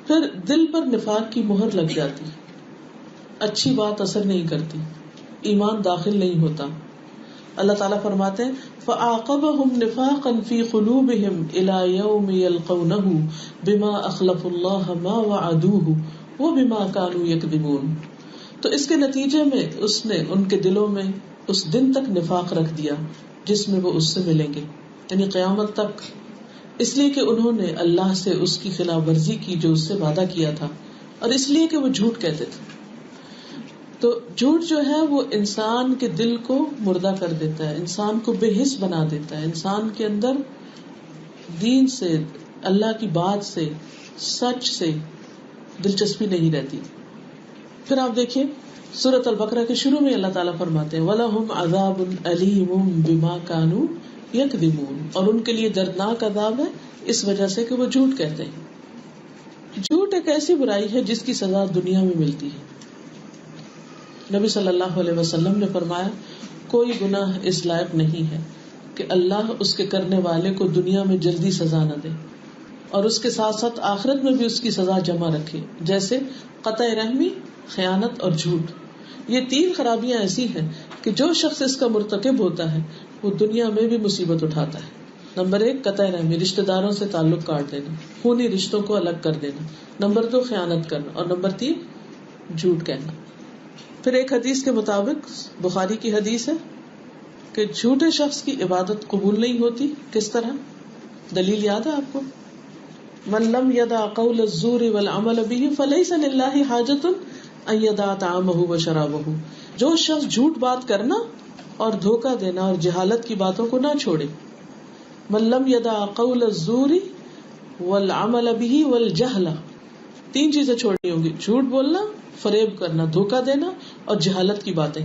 پھر دل پر نفاق کی مہر لگ جاتی، اچھی بات اثر نہیں کرتی، ایمان داخل نہیں ہوتا. اللہ تعالیٰ فرماتے ہیں فَأَعْقَبَهُمْ نِفَاقًا فِي قُلُوبِهِمْ إِلَى يَوْمِ يَلْقَوْنَهُ بِمَا أَخْلَفُوا اللَّهَ مَا وَعَدُوهُ وَبِمَا كَانُوا يَكْذِبُونَ. تو اس کے نتیجے میں اس نے ان کے دلوں میں اس دن تک نفاق رکھ دیا جس میں وہ اس سے ملیں گے، یعنی قیامت تک، اس لیے کہ انہوں نے اللہ سے اس کی خلاف ورزی کی جو اس سے وعدہ کیا تھا، اور اس لیے کہ وہ جھوٹ کہتے تھے. تو جھوٹ جو ہے وہ انسان کے دل کو مردہ کر دیتا ہے، انسان کو بے حس بنا دیتا ہے، انسان کے اندر دین سے، اللہ کی بات سے، سچ سے دلچسپی نہیں رہتی. پھر آپ دیکھیے سورۃ البقرہ کے شروع میں اللہ تعالیٰ فرماتے ہیں وَلَهُمْ عَذَابٌ أَلِيمٌ بِمَا كَانُوا يَكْذِبُونَ، اور ان کے لیے دردناک عذاب ہے اس وجہ سے کہ وہ جھوٹ کہتے ہیں. جھوٹ ایک ایسی برائی ہے جس کی سزا دنیا میں ملتی ہے. نبی صلی اللہ علیہ وسلم نے فرمایا کوئی گناہ اس لائق نہیں ہے کہ اللہ اس کے کرنے والے کو دنیا میں جلدی سزا نہ دے اور اس کے ساتھ ساتھ آخرت میں بھی اس کی سزا جمع رکھے، جیسے قطع رحمی، خیانت اور جھوٹ. یہ 3 خرابیاں ایسی ہیں کہ جو شخص اس کا مرتکب ہوتا ہے وہ دنیا میں بھی مصیبت اٹھاتا ہے. نمبر 1 قطع رحمی، رشتہ داروں سے تعلق کاٹ دینا، خونی رشتوں کو الگ کر دینا. نمبر 2 خیانت کرنا، اور نمبر 3 جھوٹ کہنا. پھر ایک حدیث کے مطابق، بخاری کی حدیث ہے کہ جھوٹے شخص کی عبادت قبول نہیں ہوتی. کس طرح؟ دلیل یاد ہے آپ کو؟ من لم يدع قول الزور والعمل به فليس لله حاجة ان يدع طعامه وشرابه. جو شخص جھوٹ بات کرنا اور دھوکہ دینا اور جہالت کی باتوں کو نہ چھوڑے. من لم يدع قول الزور والعمل به والجهل، 3 چیزیں چھوڑنی ہوں گی: جھوٹ بولنا، فریب کرنا، دھوکہ دینا اور جہالت کی باتیں.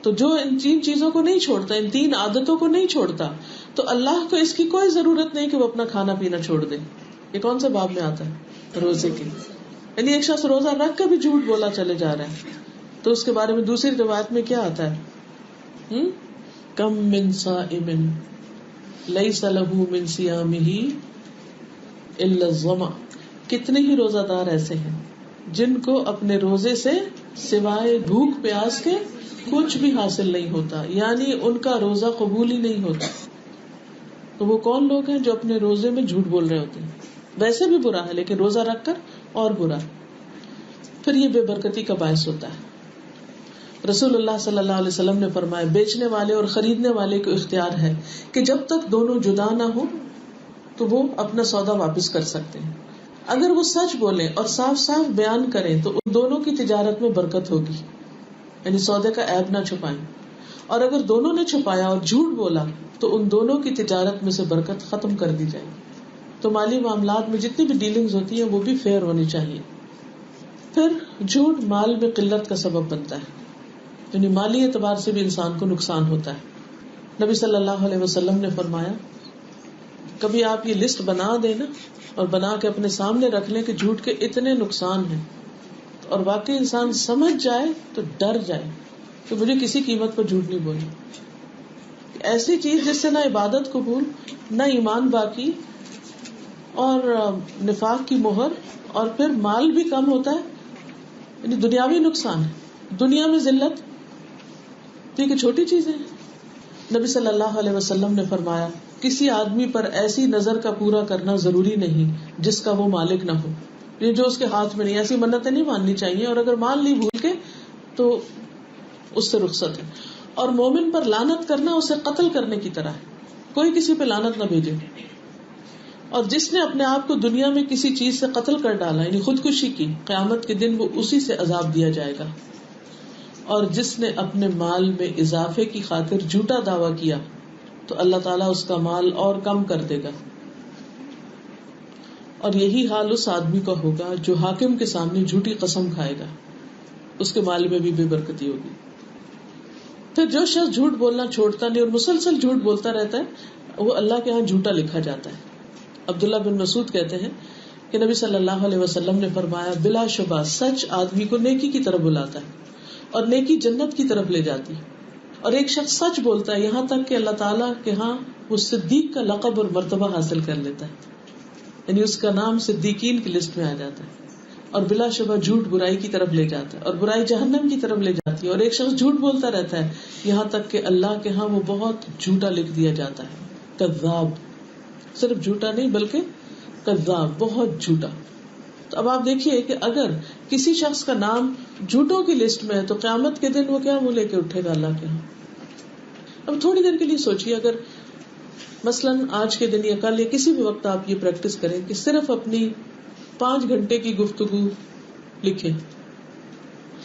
تو جو ان 3 چیزوں کو نہیں چھوڑتا، ان 3 عادتوں کو نہیں چھوڑتا، تو اللہ کو اس کی کوئی ضرورت نہیں کہ وہ اپنا کھانا پینا چھوڑ دے. یہ کون سے باب میں آتا ہے؟ روزے کے. یعنی ایک شخص روزہ رکھ کے بھی جھوٹ بولا چلے جا رہا ہے، تو اس کے بارے میں دوسری روایت میں کیا آتا ہے؟ کم من صائم لیس له من صیامہ الا الظمأ. کتنے ہی روزہ دار ایسے ہیں جن کو اپنے روزے سے سوائے بھوک پیاس کے کچھ بھی حاصل نہیں ہوتا، یعنی ان کا روزہ قبول ہی نہیں ہوتا. تو وہ کون لوگ ہیں جو اپنے روزے میں جھوٹ بول رہے ہوتے ہیں؟ ویسے بھی برا ہے لیکن روزہ رکھ کر اور برا. پھر یہ بے برکتی کا باعث ہوتا ہے. رسول اللہ صلی اللہ علیہ وسلم نے فرمایا بیچنے والے اور خریدنے والے کو اختیار ہے کہ جب تک دونوں جدا نہ ہو تو وہ اپنا سودا واپس کر سکتے ہیں. اگر وہ سچ بولیں اور صاف صاف بیان کریں تو ان دونوں کی تجارت میں برکت ہوگی، یعنی سودے کا عیب نہ چھپائیں. اور اگر دونوں نے چھپایا اور جھوٹ بولا تو ان دونوں کی تجارت میں سے برکت ختم کر دی جائے. تو مالی معاملات میں جتنی بھی ڈیلنگز ہوتی ہیں وہ بھی فیئر ہونی چاہیے. پھر جھوٹ مال میں قلت کا سبب بنتا ہے، یعنی مالی اعتبار سے بھی انسان کو نقصان ہوتا ہے. نبی صلی اللہ علیہ وسلم نے فرمایا کبھی آپ یہ لسٹ بنا دینا اور بنا کے اپنے سامنے رکھ لیں کہ جھوٹ کے اتنے نقصان ہیں، اور واقعی انسان سمجھ جائے تو ڈر جائے کہ مجھے کسی قیمت پر جھوٹ نہیں بولنا. ایسی چیز جس سے نہ عبادت قبول، نہ ایمان باقی، اور نفاق کی مہر، اور پھر مال بھی کم ہوتا ہے، یعنی دنیاوی نقصان ہے، دنیا میں ذلت. ٹھیک ہے، چھوٹی چیزیں. نبی صلی اللہ علیہ وسلم نے فرمایا کسی آدمی پر ایسی نظر کا پورا کرنا ضروری نہیں جس کا وہ مالک نہ ہو، یہ جو اس کے ہاتھ میں نہیں. ایسی منتیں نہیں ماننی چاہیے، اور اگر مان لی بھول کے تو اس سے رخصت ہے. اور مومن پر لعنت کرنا اسے قتل کرنے کی طرح ہے، کوئی کسی پہ لعنت نہ بھیجے. اور جس نے اپنے آپ کو دنیا میں کسی چیز سے قتل کر ڈالا، یعنی خودکشی کی، قیامت کے دن وہ اسی سے عذاب دیا جائے گا. اور جس نے اپنے مال میں اضافے کی خاطر جھوٹا دعویٰ کیا تو اللہ تعالیٰ اس کا مال اور کم کر دے گا. اور یہی حال اس آدمی کا ہوگا جو حاکم کے سامنے جھوٹی قسم کھائے گا، اس کے مال میں بھی بے برکتی ہوگی. پھر جو شخص جھوٹ بولنا چھوڑتا نہیں اور مسلسل جھوٹ بولتا رہتا ہے وہ اللہ کے ہاں جھوٹا لکھا جاتا ہے. عبداللہ بن مسعود کہتے ہیں کہ نبی صلی اللہ علیہ وسلم نے فرمایا بلا شبہ سچ آدمی کو نیکی کی طرف بلاتا ہے اور نیکی جنت کی طرف لے جاتی. اور ایک شخص سچ بولتا ہے یہاں تک کہ اللہ تعالیٰ کے ہاں وہ صدیق کا لقب اور مرتبہ حاصل کر لیتا ہے. یعنی اس کا نام صدیقین کی لسٹ میں آ جاتا ہے، اور بلا شبہ جھوٹ برائی کی طرف لے جاتا ہے، اور برائی جہنم کی طرف لے جاتی ہے، اور ایک شخص جھوٹ بولتا رہتا ہے یہاں تک کہ اللہ کے ہاں وہ بہت جھوٹا لکھ دیا جاتا ہے، کذاب، صرف جھوٹا نہیں بلکہ کذاب، بہت جھوٹا۔ تو اب آپ دیکھیے کہ اگر کسی شخص کا نام جھوٹوں کی لسٹ میں ہے تو قیامت کے دن وہ کیا منہ لے کے اٹھے گا اللہ کے ہاں۔ اب تھوڑی دیر کے لیے سوچیے، اگر مثلاً آج کے دن یا کل یا کسی بھی وقت آپ یہ پریکٹس کریں کہ صرف اپنی 5 گھنٹے کی گفتگو لکھیں،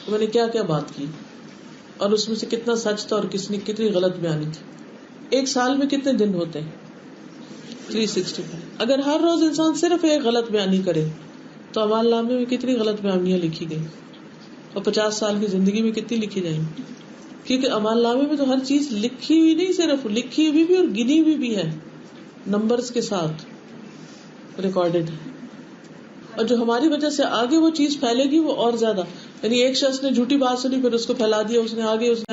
میں نے کیا کیا بات کی اور اس میں سے کتنا سچ تھا اور کس نے کتنی غلط بیانی تھی۔ ایک سال میں کتنے دن ہوتے ہیں؟ 365۔ اگر ہر روز انسان صرف ایک غلط بیانی کرے تو اعمال نامے میں کتنی غلط بیانیاں لکھی گئی، اور 50 سال کی زندگی میں کتنی لکھی جائیں گی؟ کیونکہ اعمال نامے میں تو ہر چیز لکھی ہوئی نہیں، صرف لکھی ہوئی بھی اور گنی ہوئی بھی ہے، نمبرز کے ساتھ ریکارڈڈ ہے، اور جو ہماری وجہ سے آگے وہ چیز پھیلے گی وہ اور زیادہ، یعنی ایک شخص نے جھوٹی بات سنی پھر اس کو پھیلا دیا، اس نے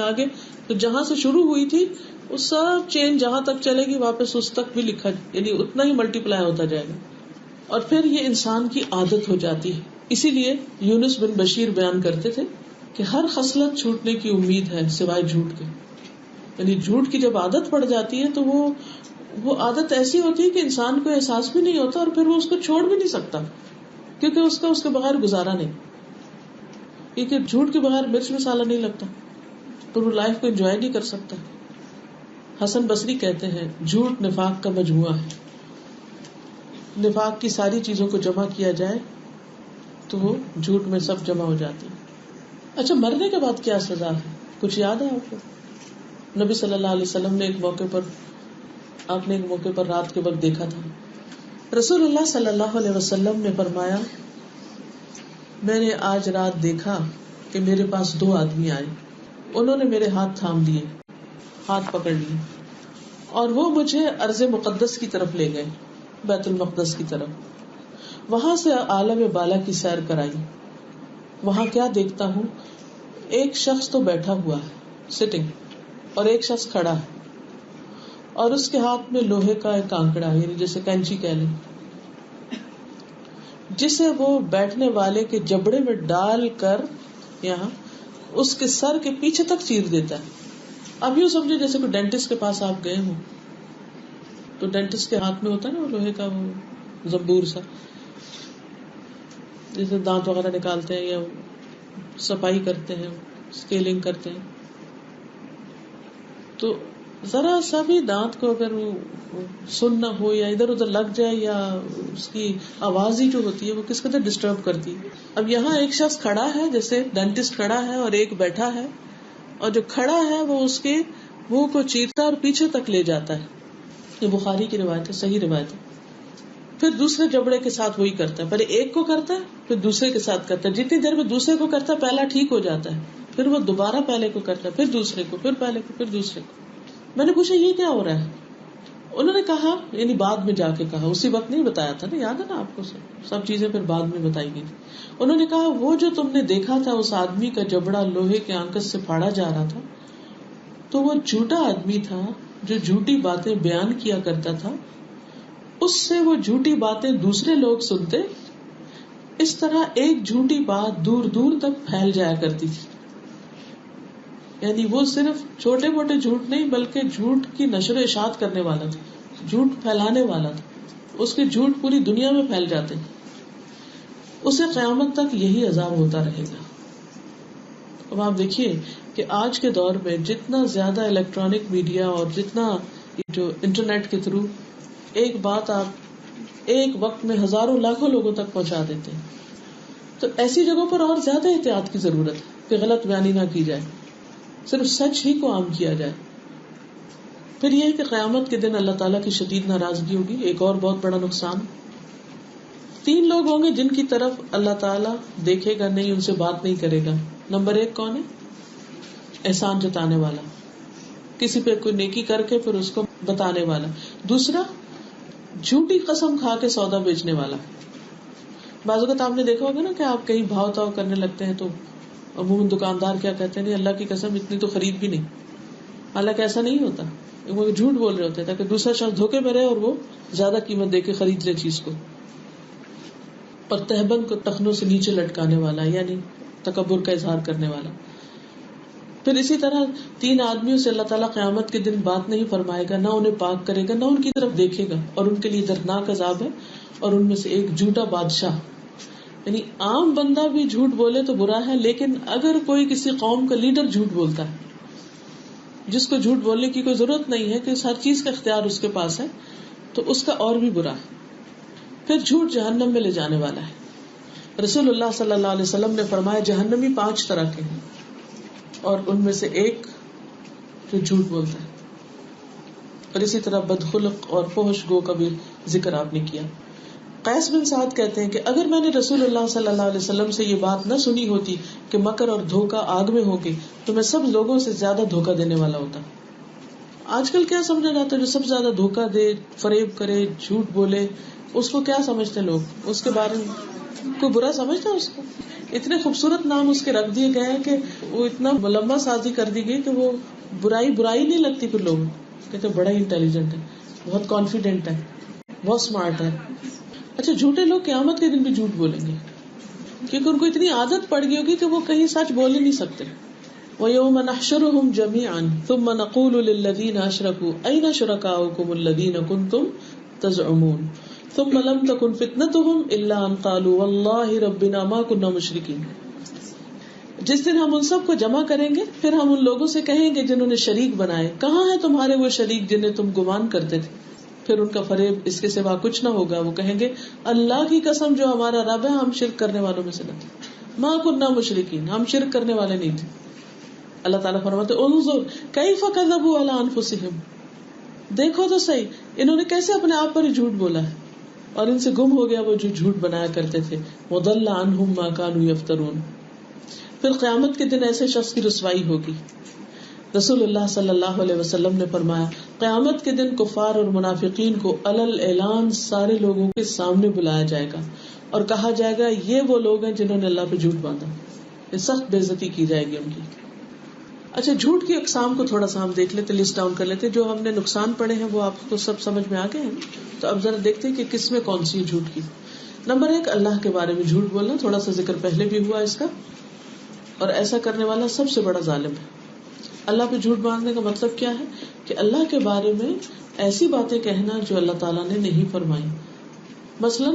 آگے تو جہاں سے شروع ہوئی تھی وہ سب چین جہاں تک چلے گی واپس اس تک بھی لکھا، یعنی اتنا ہی ملٹی پلائی ہوتا جائے گا، اور پھر یہ انسان کی عادت ہو جاتی ہے۔ اسی لیے یونس بن بشیر بیان کرتے تھے کہ ہر خصلت چھوٹنے کی امید ہے سوائے جھوٹ کے، یعنی جھوٹ کی جب عادت پڑ جاتی ہے تو وہ عادت ایسی ہوتی ہے کہ انسان کو احساس بھی نہیں ہوتا، اور پھر وہ اس کو چھوڑ بھی نہیں سکتا، کیونکہ اس کے بغیر گزارا نہیں، کیونکہ جھوٹ کے بغیر مرچ مسالہ نہیں لگتا، تو وہ لائف کو انجوائے نہیں کر سکتا۔ حسن بصری کہتے ہیں جھوٹ نفاق کا مجموعہ ہے، نفاق کی ساری چیزوں کو جمع کیا جائے تو وہ جھوٹ میں سب جمع ہو جاتی ہے۔ اچھا، مرنے کے بعد کیا سزا ہے؟ کچھ یاد ہے آپ کو؟ نبی صلی اللہ علیہ وسلم نے ایک موقع پر رات کے وقت دیکھا تھا، رسول اللہ صلی اللہ علیہ وسلم نے فرمایا، میں نے آج رات دیکھا کہ میرے پاس 2 آدمی آئے، انہوں نے میرے ہاتھ تھام لیے، ہاتھ پکڑ لیے، اور وہ مجھے ارض مقدس کی طرف لے گئے، بیت المقدس کی طرف، وہاں سے عالم بالا کی سیر کرائی۔ وہاں کیا دیکھتا ہوں، ایک شخص تو بیٹھا ہوا ہے سٹنگ، اور ایک شخص کھڑا ہے، اور اس کے ہاتھ میں لوہے کا ایک کانکڑا ہے، یعنی جیسے کینچی کہہ لیں، جسے وہ بیٹھنے والے کے جبڑے میں ڈال کر یہاں اس کے سر کے پیچھے تک چیر دیتا ہے۔ اب یوں سمجھے جیسے کوئی ڈینٹسٹ کے پاس آپ گئے ہوں، تو ڈینٹسٹ کے ہاتھ میں ہوتا ہے نا وہ لوہے کا وہ زنبور سا، جیسے دانت وغیرہ نکالتے ہیں یا صفائی کرتے ہیں، اسکیلنگ کرتے ہیں، تو ذرا سا بھی دانت کو اگر سن نہ ہو یا ادھر ادھر لگ جائے یا اس کی آواز ہی جو ہوتی ہے وہ کس قدر ڈسٹرب کرتی ہے۔ اب یہاں ایک شخص کھڑا ہے، جیسے ڈینٹسٹ کھڑا ہے اور ایک بیٹھا ہے، اور جو کھڑا ہے وہ اس کے منہ کو چیرتا ہے اور پیچھے تک لے جاتا ہے۔ یہ بخاری کی روایت ہے، صحیح روایت ہے۔ پھر دوسرے جبڑے کے ساتھ وہی کرتا ہے، پہلے ایک کو کرتا ہے پھر دوسرے کے ساتھ کرتا ہے، جتنی دیر میں دوسرے کو کرتا ہے پہلا ٹھیک ہو جاتا ہے، پھر وہ دوبارہ پہلے کو کرتا ہے، پھر دوسرے کو، پھر پہلے کو، پھر دوسرے کو۔ میں نے پوچھا یہ کیا ہو رہا ہے؟ انہوں نے کہا، یعنی بعد میں جا کے کہا، اسی وقت نہیں بتایا تھا نا، یاد ہے نا آپ کو، سب چیزیں پھر بعد میں بتائی گئی۔ انہوں نے کہا وہ جو تم نے دیکھا تھا اس آدمی کا جبڑا لوہے کے آنکس سے پھاڑا جا رہا تھا، تو وہ جھوٹا آدمی تھا جو جھوٹی باتیں بیان کیا کرتا تھا، اس سے وہ جھوٹی باتیں دوسرے لوگ سنتے، اس طرح ایک جھوٹی بات دور دور تک پھیل جایا کرتی تھی۔ یعنی وہ صرف چھوٹے موٹے جھوٹ نہیں بلکہ جھوٹ کی نشر و اشاعت کرنے والا تھا، جھوٹ پھیلانے والا تھا، اس کے جھوٹ پوری دنیا میں پھیل جاتے، اسے قیامت تک یہی عذاب ہوتا رہے گا۔ اب آپ دیکھیے کہ آج کے دور میں جتنا زیادہ الیکٹرانک میڈیا اور جتنا جو انٹرنیٹ کے تھرو ایک بات آپ ایک وقت میں ہزاروں لاکھوں لوگوں تک پہنچا دیتے ہیں، تو ایسی جگہوں پر اور زیادہ احتیاط کی ضرورت ہے کہ غلط بیانی نہ کی جائے، صرف سچ ہی کو عام کیا جائے۔ پھر یہ کہ قیامت کے دن اللہ تعالیٰ کی شدید ناراضگی ہوگی۔ ایک اور بہت بڑا نقصان، 3 لوگ ہوں گے جن کی طرف اللہ تعالیٰ دیکھے گا نہیں، ان سے بات نہیں کرے گا۔ نمبر 1 کون ہے؟ احسان جتانے والا، کسی پہ کوئی نیکی کر کے پھر اس کو بتانے والا۔ دوسرا، جھوٹی قسم کھا کے سودا بیچنے والا۔ بعض اوقات آپ نے دیکھا ہوگا نا کہ آپ کہیں بھاؤ تاؤ کرنے لگتے ہیں تو عموماً دکاندار کیا کہتے ہیں، نہیں اللہ کی قسم اتنی تو خرید بھی نہیں، حالانکہ ایسا نہیں ہوتا، وہ جھوٹ بول رہے ہوتے ہیں تاکہ دوسرا شخص دھوکے میں رہے اور وہ زیادہ قیمت دے کے خرید لے چیز کو۔ اور تہبند کو ٹخنوں سے نیچے لٹکانے والا یعنی تکبر کا اظہار کرنے والا. پھر اسی طرح 3 آدمیوں سے اللہ تعالیٰ قیامت کے دن بات نہیں فرمائے گا، نہ انہیں پاک کرے گا، نہ ان کی طرف دیکھے گا، اور ان کے لیے دردناک عذاب ہے. اور ان میں سے ایک جھوٹا بادشاہ، یعنی عام بندہ بھی جھوٹ بولے تو برا ہے، لیکن اگر کوئی کسی قوم کا لیڈر جھوٹ بولتا ہے جس کو جھوٹ بولنے کی کوئی ضرورت نہیں ہے کہ ہر چیز کا اختیار اس کے پاس ہے، تو اس کا اور بھی برا ہے. پھر جھوٹ جہنم میں لے جانے والا ہے. رسول اللہ صلی اللہ علیہ وسلم نے فرمایا جہنمی 5 طرح کے ہیں، اور ان میں سے ایک جو جھوٹ بولتا ہے. اور اسی طرح بدخلق اور فحش گو کا بھی ذکر آپ نے کیا. قیس بن سعد کہتے ہیں کہ اگر میں نے رسول اللہ صلی اللہ علیہ وسلم سے یہ بات نہ سنی ہوتی کہ مکر اور دھوکہ آگ میں ہوگے تو میں سب لوگوں سے زیادہ دھوکہ دینے والا ہوتا. آج کل کیا سمجھا جاتا ہے جو سب سے زیادہ دھوکہ دے، فریب کرے، جھوٹ بولے، اس کو کیا سمجھتے لوگ؟ اس کے بارے میں کوئی برا سمجھتا ہے اس کو؟ اتنے خوبصورت نام اس کے رکھ دیے گئے ہیں کہ وہ اتنا ملمہ سازی کر دی گئی کہ وہ برائی نہیں لگتی. پھر لوگ کہتے بڑا ہی انٹیلیجنٹ ہے، بہت کانفیڈنٹ ہے، بہت اسمارٹ ہے. اچھا، جھوٹے لوگ قیامت کے دن بھی جھوٹ بولیں گے کیونکہ ان کو اتنی عادت پڑ گئی ہوگی کہ وہ کہیں سچ بول ہی نہیں سکتے. وَيَوْمَ نَحْشُرُهُمْ جَمِيعًا ثُمَّ نَقُولُ لِلَّذِينَ أَشْرَكُوا أَيْنَ شُرَكَاؤُكُمُ الَّذِينَ كُنتُمْ تَزْعُمُونَ ثُمَّ لَمْ تَكُنْ فِتْنَتُهُمْ إِلَّا أَنْ قَالُوا وَاللَّهِ رَبِّنَا مَا كُنَّا مُشْرِكِينَ. جس دن ہم ان سب کو جمع کریں گے، پھر ہم ان لوگوں سے کہیں گے جنہوں نے شریک بنائے، کہاں ہیں تمہارے وہ شریک جنہیں تم گمان کرتے تھے؟ پھر ان کا فریب اس کے سوا کچھ نہ ہوگا. وہ کہیں گے اللہ کی قسم جو ہمارا رب ہے، ہم شرک کرنے والوں میں سے نہ تھے. ما کننا مشرکین، ہم شرک کرنے والے نہیں تھے. اللہ تعالیٰ فرماتے انظر کیف کذبوا علی انفسہم، دیکھو تو صحیح انہوں نے کیسے اپنے آپ پر ہی جھوٹ بولا ہے، اور ان سے گم ہو گیا وہ جو جھوٹ بنایا کرتے تھے. وضل عنہم ما کانوا یفترون. پھر قیامت کے دن ایسے شخص کی رسوائی ہوگی. رسول اللہ صلی اللہ علیہ وسلم نے فرمایا قیامت کے دن کفار اور منافقین کو علل اعلان سارے لوگوں کے سامنے بلایا جائے گا اور کہا جائے گا یہ وہ لوگ ہیں جنہوں نے اللہ پہ جھوٹ باندھا. یہ سخت بے عزتی کی جائے گی ان کی. اچھا، جھوٹ کی اقسام کو تھوڑا سا ہم دیکھ لیتے، لسٹ ڈاؤن کر لیتے. جو ہم نے نقصان پڑے ہیں وہ آپ کو سب سمجھ میں آ گئے ہیں. تو اب ذرا دیکھتے ہیں کہ کس میں کون سی ہے جھوٹ کی. نمبر 1، اللہ کے بارے میں جھوٹ بولنا. تھوڑا سا ذکر پہلے بھی ہوا اس کا، اور ایسا کرنے والا سب سے بڑا ظالم ہے. اللہ پہ جھوٹ باندھنے کا مطلب کیا ہے کہ اللہ کے بارے میں ایسی باتیں کہنا جو اللہ تعالیٰ نے نہیں فرمائی. مثلا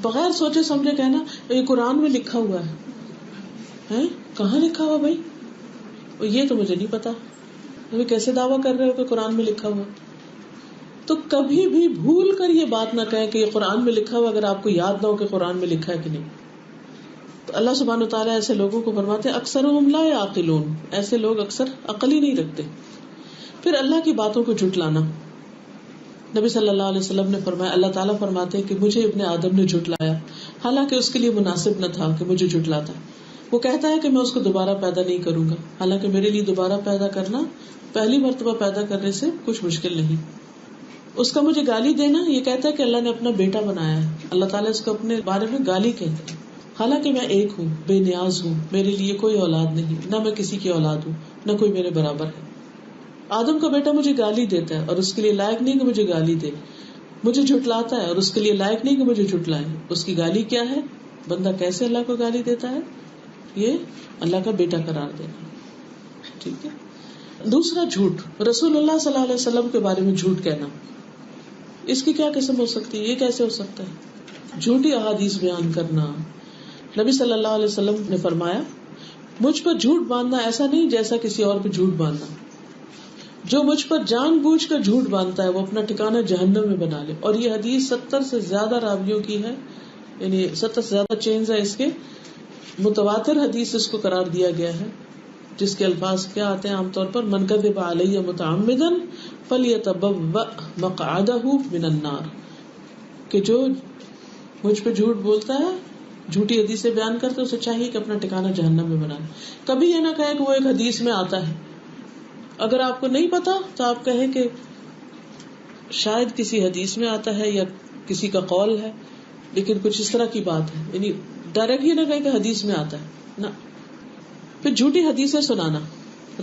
بغیر سوچے سمجھے کہنا یہ قرآن میں لکھا ہوا ہے. کہاں لکھا ہوا بھائی؟ یہ تو مجھے نہیں پتا. تمہیں کیسے دعویٰ کر رہے ہو کہ قرآن میں لکھا ہوا؟ تو کبھی بھی بھول کر یہ بات نہ کہیں کہ یہ قرآن میں لکھا ہوا اگر آپ کو یاد نہ ہو کہ قرآن میں لکھا ہے کہ نہیں. تو اللہ سبحانہ وتعالیٰ ایسے لوگوں کو فرماتے ہیں اکثرهم لا یعقلون، ایسے لوگ اکثر عقل ہی نہیں رکھتے. پھر اللہ کی باتوں کو جھٹلانا. نبی صلی اللہ علیہ وسلم نے فرمایا اللہ تعالیٰ فرماتے ہیں کہ مجھے ابن آدم نے جھٹلایا، حالانکہ اس کے لیے مناسب نہ تھا کہ مجھے جھٹلاتا. وہ کہتا ہے کہ میں اس کو دوبارہ پیدا نہیں کروں گا، حالانکہ میرے لیے دوبارہ پیدا کرنا پہلی مرتبہ پیدا کرنے سے کچھ مشکل نہیں. اس کا مجھے گالی دینا، یہ کہتا ہے کہ اللہ نے اپنا بیٹا بنایا ہے. اللہ تعالیٰ اس کو اپنے بارے میں گالی کہتے ہیں، حالانکہ میں ایک ہوں، بے نیاز ہوں، میرے لیے کوئی اولاد نہیں، نہ میں کسی کی اولاد ہوں، نہ کوئی میرے برابر ہے. آدم کا بیٹا مجھے گالی دیتا ہے اور اس کے لیے لائق نہیں کہ مجھے گالی دے. مجھے جھٹلاتا ہے اور اس کے لیے لائق نہیں کہ مجھے جھٹلائے. اس کی گالی کیا ہے؟ بندہ کیسے اللہ کو گالی دیتا ہے؟ یہ اللہ کا بیٹا قرار دینا. ٹھیک ہے. دوسرا جھوٹ، رسول اللہ صلی اللہ علیہ وسلم کے بارے میں جھوٹ کہنا. اس کی کیا قسم ہو سکتی ہے؟ یہ کیسے ہو سکتا ہے؟ جھوٹی احادیث بیان کرنا. نبی صلی اللہ علیہ وسلم نے فرمایا مجھ پر جھوٹ باندھنا ایسا نہیں جیسا کسی اور پہ جھوٹ باندھنا. جو مجھ پر جان بوجھ کر جھوٹ باندھتا ہے وہ اپنا ٹھکانہ جہنم میں بنا لے. اور یہ حدیث 70 سے زیادہ راویوں کی ہے، یعنی 70 سے زیادہ چینز ہے اس کے. متواتر حدیث اس کو قرار دیا گیا ہے، جس کے الفاظ کیا آتے ہیں عام طور پر من کذب علی متعمدا فلیتبوأ مقعدہ من النار، کہ جو مجھ پہ جھوٹ بولتا ہے، جھوٹی حدیثیں بیان کرتے اسے چاہیے کہ اپنا ٹھکانہ جہنم میں بنائے. کبھی یہ نہ کہے کہ وہ ایک حدیث میں آتا ہے. اگر آپ کو نہیں پتا تو آپ کہیں کہ شاید کسی حدیث میں آتا ہے یا کسی کا قول ہے، لیکن کچھ اس طرح کی بات ہے. یعنی ڈائریکٹ یہ نہ کہے کہ حدیث میں آتا ہے نا. پھر جھوٹی حدیثیں سنانا.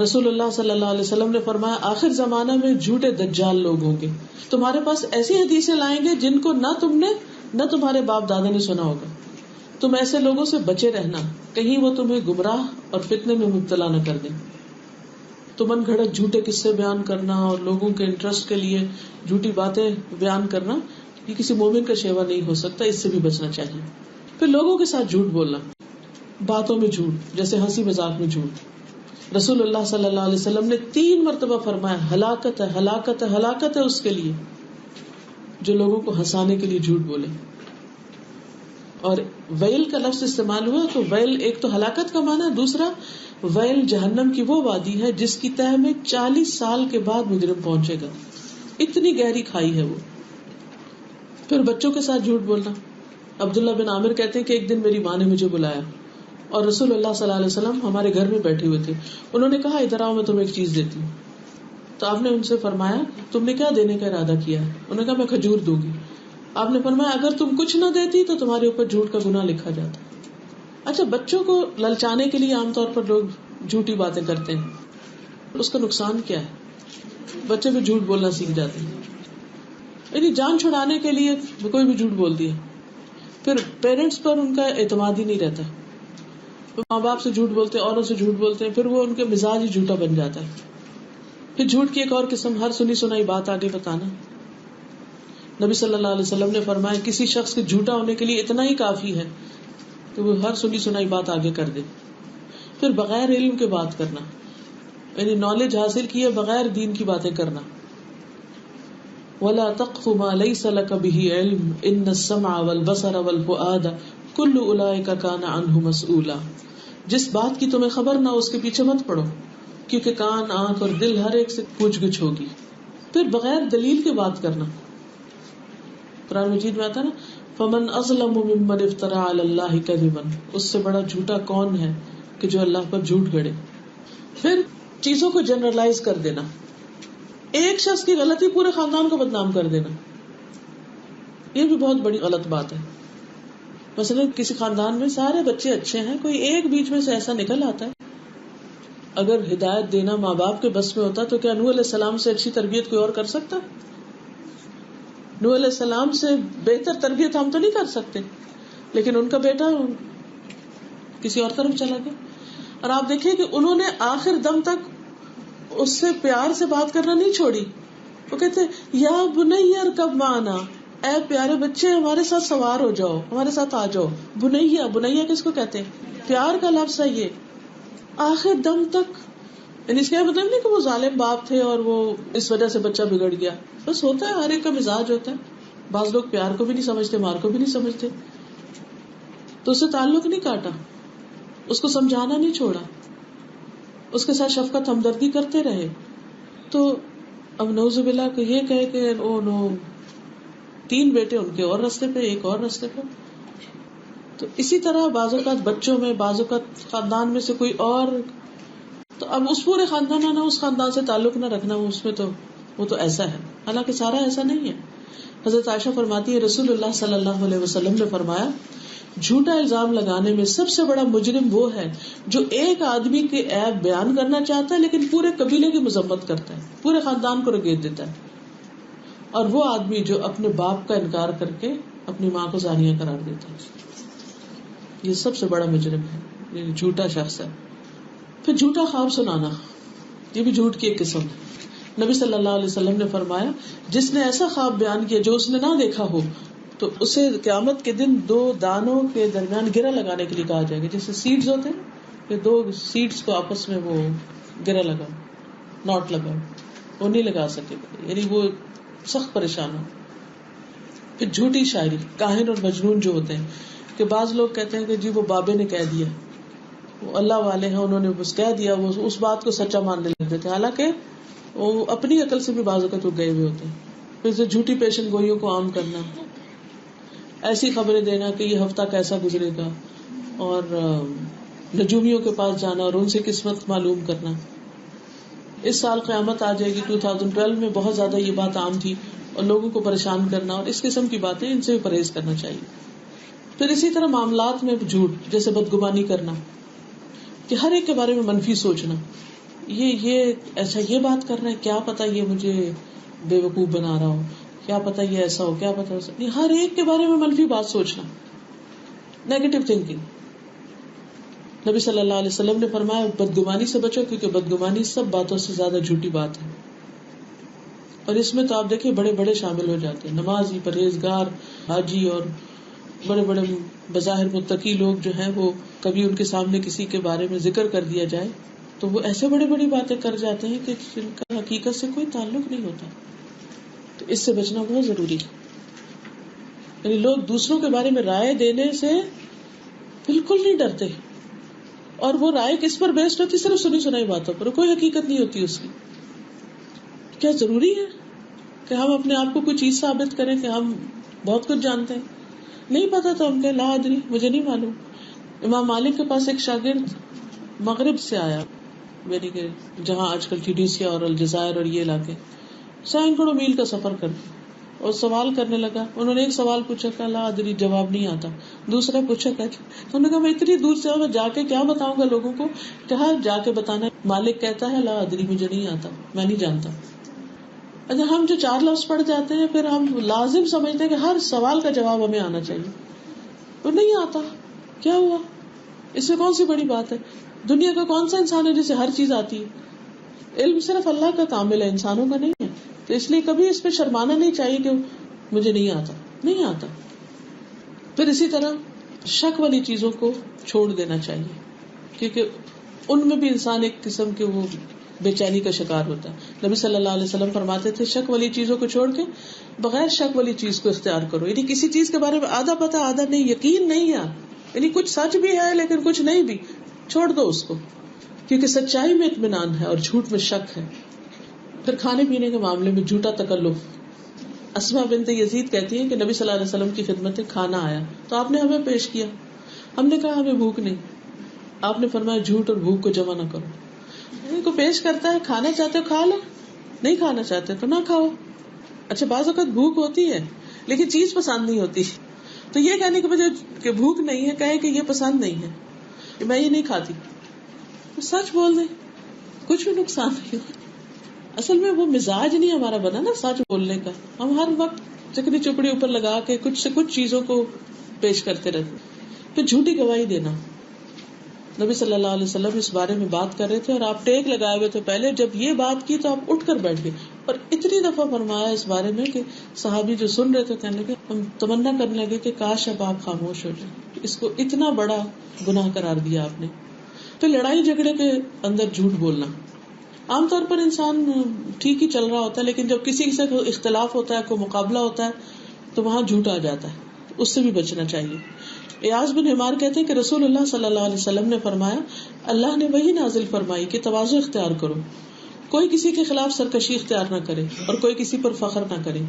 رسول اللہ صلی اللہ علیہ وسلم نے فرمایا آخر زمانہ میں جھوٹے دجال لوگ ہوں گے، تمہارے پاس ایسی حدیثیں لائیں گے جن کو نہ تم نے نہ تمہارے باپ دادا نے سنا ہوگا. تم ایسے لوگوں سے بچے رہنا کہیں وہ تمہیں گمراہ اور فتنے میں مبتلا نہ کر دیں. تو من گھڑت جھوٹے قصے بیان کرنا اور لوگوں کے انٹرسٹ کے لیے جھوٹی باتیں بیان کرنا یہ کسی مومن کا شیوا نہیں ہو سکتا، اس سے بھی بچنا چاہیے. پھر لوگوں کے ساتھ جھوٹ بولنا، باتوں میں جھوٹ، جیسے ہنسی مذاق میں جھوٹ. رسول اللہ صلی اللہ علیہ وسلم نے 3 مرتبہ فرمایا ہلاکت ہے ہلاکت ہے ہلاکت ہے اس کے لیے جو لوگوں کو ہنسانے کے لیے جھوٹ بولے. اور ویل کا لفظ استعمال ہوا تو ویل ایک تو ہلاکت کا معنی ہے، دوسرا ویل جہنم کی وہ وادی ہے جس کی تہہ میں 40 سال کے بعد مجرم پہنچے گا، اتنی گہری کھائی ہے وہ. پھر بچوں کے ساتھ جھوٹ بولنا. عبداللہ بن عامر کہتے ہیں کہ ایک دن میری ماں نے مجھے بلایا اور رسول اللہ صلی اللہ علیہ وسلم ہمارے گھر میں بیٹھے ہوئے تھے. انہوں نے کہا ادھر آؤ میں تمہیں ایک چیز دیتی ہوں. تو آپ نے ان سے فرمایا تم نے کیا دینے کا ارادہ کیا ہے؟ انہوں نے کہا میں کھجور دوں گی. آپ نے فرمایا اگر تم کچھ نہ دیتی تو تمہارے اوپر جھوٹ کا گناہ لکھا جاتا. اچھا، بچوں کو للچانے کے لیے عام طور پر لوگ جھوٹی باتیں کرتے ہیں، اس کا نقصان کیا ہے؟ بچے بھی جھوٹ بولنا سیکھ جاتے ہیں، یعنی جان چھڑانے کے لیے کوئی بھی جھوٹ بول دیا. پھر پیرنٹس پر ان کا اعتماد ہی نہیں رہتا، ماں باپ سے جھوٹ بولتے ہیں، اوروں سے جھوٹ بولتے ہیں، پھر وہ ان کے مزاج ہی جھوٹا بن جاتا ہے. پھر جھوٹ کی ایک اور قسم ہر سنی سنائی بات آگے بتانا. نبی صلی اللہ علیہ وسلم نے فرمایا کسی شخص کے جھوٹا ہونے کے لیے اتنا ہی کافی ہے کہ وہ ہر سنی سنائی بات آگے کر دے. پھر بغیر علم کے بات کرنا، یعنی نالج حاصل کیے بغیر دین کی باتیں کرنا. وَلَا تَقْفُ مَا لَيْسَ لَكَ بِهِ عِلْمٌ إِنَّ السَّمْعَ وَالْبَصَرَ وَالْفُؤَادَ كُلُّ أُولَئِكَ كَانَ عَنْهُ مَسْئُولًا. جس بات کی تمہیں خبر نہ اس کے پیچھے مت پڑو، کیونکہ کان، آنکھ اور دل ہر ایک سے پوچھ گچھ ہوگی. پھر بغیر دلیل کے بات کرنا. قرآن مجید میں آتا نا فَمَنْ أَظْلَمُ مِمَّنِ افْتَرَىٰ عَلَى اللَّهِ كَذِبًا، اس سے بڑا جھوٹا کون ہے کہ جو اللہ پر جھوٹ گڑے. پھر چیزوں کو جنرلائز کر دینا، ایک شخص کی غلطی پورے خاندان کو بدنام کر دینا، یہ بھی بہت بڑی غلط بات ہے. مثلا کسی خاندان میں سارے بچے اچھے ہیں، کوئی ایک بیچ میں سے ایسا نکل آتا ہے. اگر ہدایت دینا ماں باپ کے بس میں ہوتا تو کیا نوح علیہ السلام سے اچھی تربیت کوئی اور کر سکتا؟ نوح علیہ السلام سے بہتر تربیت ہم تو نہیں کر سکتے، لیکن ان کا بیٹا کسی اور طرف چلا گیا. اور آپ دیکھیں کہ انہوں نے آخر دم تک اس سے پیار سے بات کرنا نہیں چھوڑی. وہ کہتے یا بنیا ارکب معنا، اے پیارے بچے ہمارے ساتھ سوار ہو جاؤ، ہمارے ساتھ آ جاؤ. بنیا، بنیا کس کو کہتے ہیں؟ پیار کا لفظ ہے یہ. آخر دم تک، یعنی اس کا مطلب نہیں کہ وہ ظالم باپ تھے اور وہ اس وجہ سے بچہ بگڑ گیا. بس ہوتا ہے، ہر ایک کا مزاج ہوتا ہے. بعض لوگ پیار کو بھی نہیں سمجھتے، مار کو بھی نہیں سمجھتے، تو اس سے تعلق نہیں کاٹا، اس کو سمجھانا نہیں چھوڑا، اس کے ساتھ شفقت ہمدردی کرتے رہے. تو اب نعوذ باللہ کہ یہ کہے کہ او نو 3 بیٹے ان کے اور رستے پہ، ایک اور رستے پہ. تو اسی طرح بعض اوقات بچوں میں، بعض اوقات خاندان میں سے کوئی اور، تو اب اس پورے خاندان نہ اس خاندان سے تعلق نہ رکھنا، اس میں تو وہ تو ایسا ہے، حالانکہ سارا ایسا نہیں ہے. حضرت عائشہ فرماتی ہے رسول اللہ صلی اللہ علیہ وسلم نے فرمایا جھوٹا الزام لگانے میں سب سے بڑا مجرم وہ ہے جو ایک آدمی کے عیب بیان کرنا چاہتا ہے لیکن پورے قبیلے کی مذمت کرتا ہے، پورے خاندان کو رگیت دیتا ہے. اور وہ آدمی جو اپنے باپ کا انکار کر کے اپنی ماں کو زانیہ قرار دیتا ہے، یہ سب سے بڑا مجرم ہے، یہ جھوٹا شخص ہے. پھر جھوٹا خواب سنانا، یہ بھی جھوٹ کی ایک قسم ہے. نبی صلی اللہ علیہ وسلم نے فرمایا جس نے ایسا خواب بیان کیا جو اس نے نہ دیکھا ہو تو اسے قیامت کے دن 2 دانوں کے درمیان گرہ لگانے کے لیے کہا جائے گا. جیسے سیڈز ہوتے ہیں کہ 2 سیڈز کو آپس میں وہ گرہ لگاؤ، ناٹ لگاؤ، وہ نہیں لگا سکے، یعنی وہ سخت پریشان ہو. پھر جھوٹی شاعری، کاہن اور مجنون جو ہوتے ہیں کہ بعض لوگ کہتے ہیں کہ جی وہ بابے نے کہہ دیا، وہ اللہ والے ہیں انہوں نے بس کہہ دیا، وہ اس بات کو سچا ماننے لگتے تھے، حالانکہ وہ اپنی عقل سے بھی بعض اوقات وہ گئے ہوئے ہوتے ہیں. پھر سے جھوٹی پیشن گوئیوں کو عام کرنا، ایسی خبریں دینا کہ یہ ہفتہ کیسا گزرے گا، اور نجومیوں کے پاس جانا اور ان سے قسمت معلوم کرنا. اس سال قیامت آ جائے گی 2012 میں بہت زیادہ یہ بات عام تھی، اور لوگوں کو پریشان کرنا اور اس قسم کی باتیں، ان سے بھی پرہیز کرنا چاہیے. پھر اسی طرح معاملات میں جھوٹ، جیسے بدگمانی کرنا کہ ہر ایک کے بارے میں منفی سوچنا، یہ ایسا یہ بات کر رہا ہے، کیا پتا یہ مجھے بے وقوف بنا رہا ہو، کیا پتا یہ ایسا ہو، کیا پتا ایسا، ہر ایک کے بارے میں منفی بات سوچنا. Negative thinking. نبی صلی اللہ علیہ وسلم نے فرمایا بدگمانی سے بچو کیونکہ بدگمانی سب باتوں سے زیادہ جھوٹی بات ہے. اور اس میں تو آپ دیکھیں بڑے بڑے شامل ہو جاتے ہیں, نمازی, پرہیزگار, حاجی اور بڑے بڑے بظاہر متقی لوگ جو ہیں وہ کبھی ان کے سامنے کسی کے بارے میں ذکر کر دیا جائے تو وہ ایسے بڑی بڑی باتیں کر جاتے ہیں کہ جن کا حقیقت سے کوئی تعلق نہیں ہوتا. تو اس سے بچنا بہت ضروری ہے. یعنی لوگ دوسروں کے بارے میں رائے دینے سے بالکل نہیں ڈرتے, اور وہ رائے کس پر بیسڈ ہوتی, صرف سنی سنائی باتوں پر, کوئی حقیقت نہیں ہوتی اس کی. کیا ضروری ہے کہ ہم اپنے آپ کو کوئی چیز ثابت کریں کہ ہم بہت کچھ جانتے ہیں؟ نہیں پتا تو ہم کہیں لا ادری, مجھے نہیں معلوم. امام مالک کے پاس ایک شاگرد مغرب سے آیا, یعنی کہ جہاں آج کل ٹیونیشیا اور الجزائر اور یہ علاقے, سینکڑوں میل کا سفر کر, اور سوال کرنے لگا. انہوں نے ایک سوال پوچھا کہ لا ادری, جواب نہیں آتا. دوسرا پوچھا کہ انہوں نے کہا میں اتنی دور سے آؤں, میں جا کے کیا بتاؤں گا لوگوں کو. کہا جا کے بتانا مالک کہتا ہے لا ادری, مجھے نہیں آتا, میں نہیں جانتا. اچھا, ہم جو 4 لفظ پڑھ جاتے ہیں پھر ہم لازم سمجھتے ہیں کہ ہر سوال کا جواب ہمیں آنا چاہیے. وہ نہیں آتا, کیا ہوا, اس میں کون سی بڑی بات ہے؟ دنیا کا کون سا انسان ہے جسے ہر چیز آتی ہے؟ علم صرف اللہ کا کامل ہے, انسانوں کا نہیں ہے. تو اس لیے کبھی اس پہ شرمانا نہیں چاہیے کہ مجھے نہیں آتا, نہیں آتا. پھر اسی طرح شک والی چیزوں کو چھوڑ دینا چاہیے, کیونکہ ان میں بھی انسان ایک قسم کے وہ بے چینی کا شکار ہوتا ہے. نبی صلی اللہ علیہ وسلم فرماتے تھے شک والی چیزوں کو چھوڑ کے بغیر شک والی چیز کو اختیار کرو. یعنی کسی چیز کے بارے میں آدھا پتا آدھا نہیں, یقین نہیں ہے, یعنی کچھ سچ بھی ہے لیکن کچھ نہیں بھی, چھوڑ دو اس کو, کیونکہ سچائی میں اطمینان ہے اور جھوٹ میں شک ہے. پھر کھانے پینے کے معاملے میں جھوٹا تکلف. اسماء بنت یزید کہتی ہیں کہ نبی صلی اللہ علیہ وسلم کی خدمت میں کھانا آیا تو آپ نے ہمیں پیش کیا, ہم نے کہا ہمیں بھوک نہیں. آپ نے فرمایا جھوٹ اور بھوک کو جمع نہ کرو. کو پیش کرتا ہے, کھانا چاہتے ہو کھا لو, نہیں کھانا چاہتے تو نہ کھاؤ. اچھا, بعض اوقات بھوک ہوتی ہے لیکن چیز پسند نہیں ہوتی, تو یہ کہنے کے بجائے کہ بھوک نہیں ہے کہے کہ یہ پسند نہیں ہے, کہ میں یہ نہیں کھاتی, تو سچ بول دیں, کچھ بھی نقصان نہیں ہوتا. اصل میں وہ مزاج نہیں ہمارا بنا نا سچ بولنے کا, ہم ہر وقت چکری چپڑی اوپر لگا کے کچھ سے کچھ چیزوں کو پیش کرتے رہتے. پھر جھوٹی گواہی دینا. نبی صلی اللہ علیہ وسلم اس بارے میں بات کر رہے تھے اور آپ ٹیک لگائے ہوئے تھے پہلے, جب یہ بات کی تو آپ اٹھ کر بیٹھ گئے, اور اتنی دفعہ فرمایا اس بارے میں کہ صحابی جو سن رہے تھے کہنے لگے, ہم تمنا کرنے لگے کہ کاش اب آپ خاموش ہو جائیں. اس کو اتنا بڑا گناہ قرار دیا آپ نے. پھر لڑائی جھگڑے کے اندر جھوٹ بولنا. عام طور پر انسان ٹھیک ہی چل رہا ہوتا ہے, لیکن جب کسی سے اختلاف ہوتا ہے, کوئی مقابلہ ہوتا ہے, تو وہاں جھوٹ آ جاتا ہے, اس سے بھی بچنا چاہیے. ایاز بن حمار کہتے ہیں کہ رسول اللہ صلی اللہ علیہ وسلم نے فرمایا اللہ نے وہی نازل فرمائی کہ تواضع اختیار کرو, کوئی کسی کے خلاف سرکشی اختیار نہ کرے اور کوئی کسی پر فخر نہ کرے.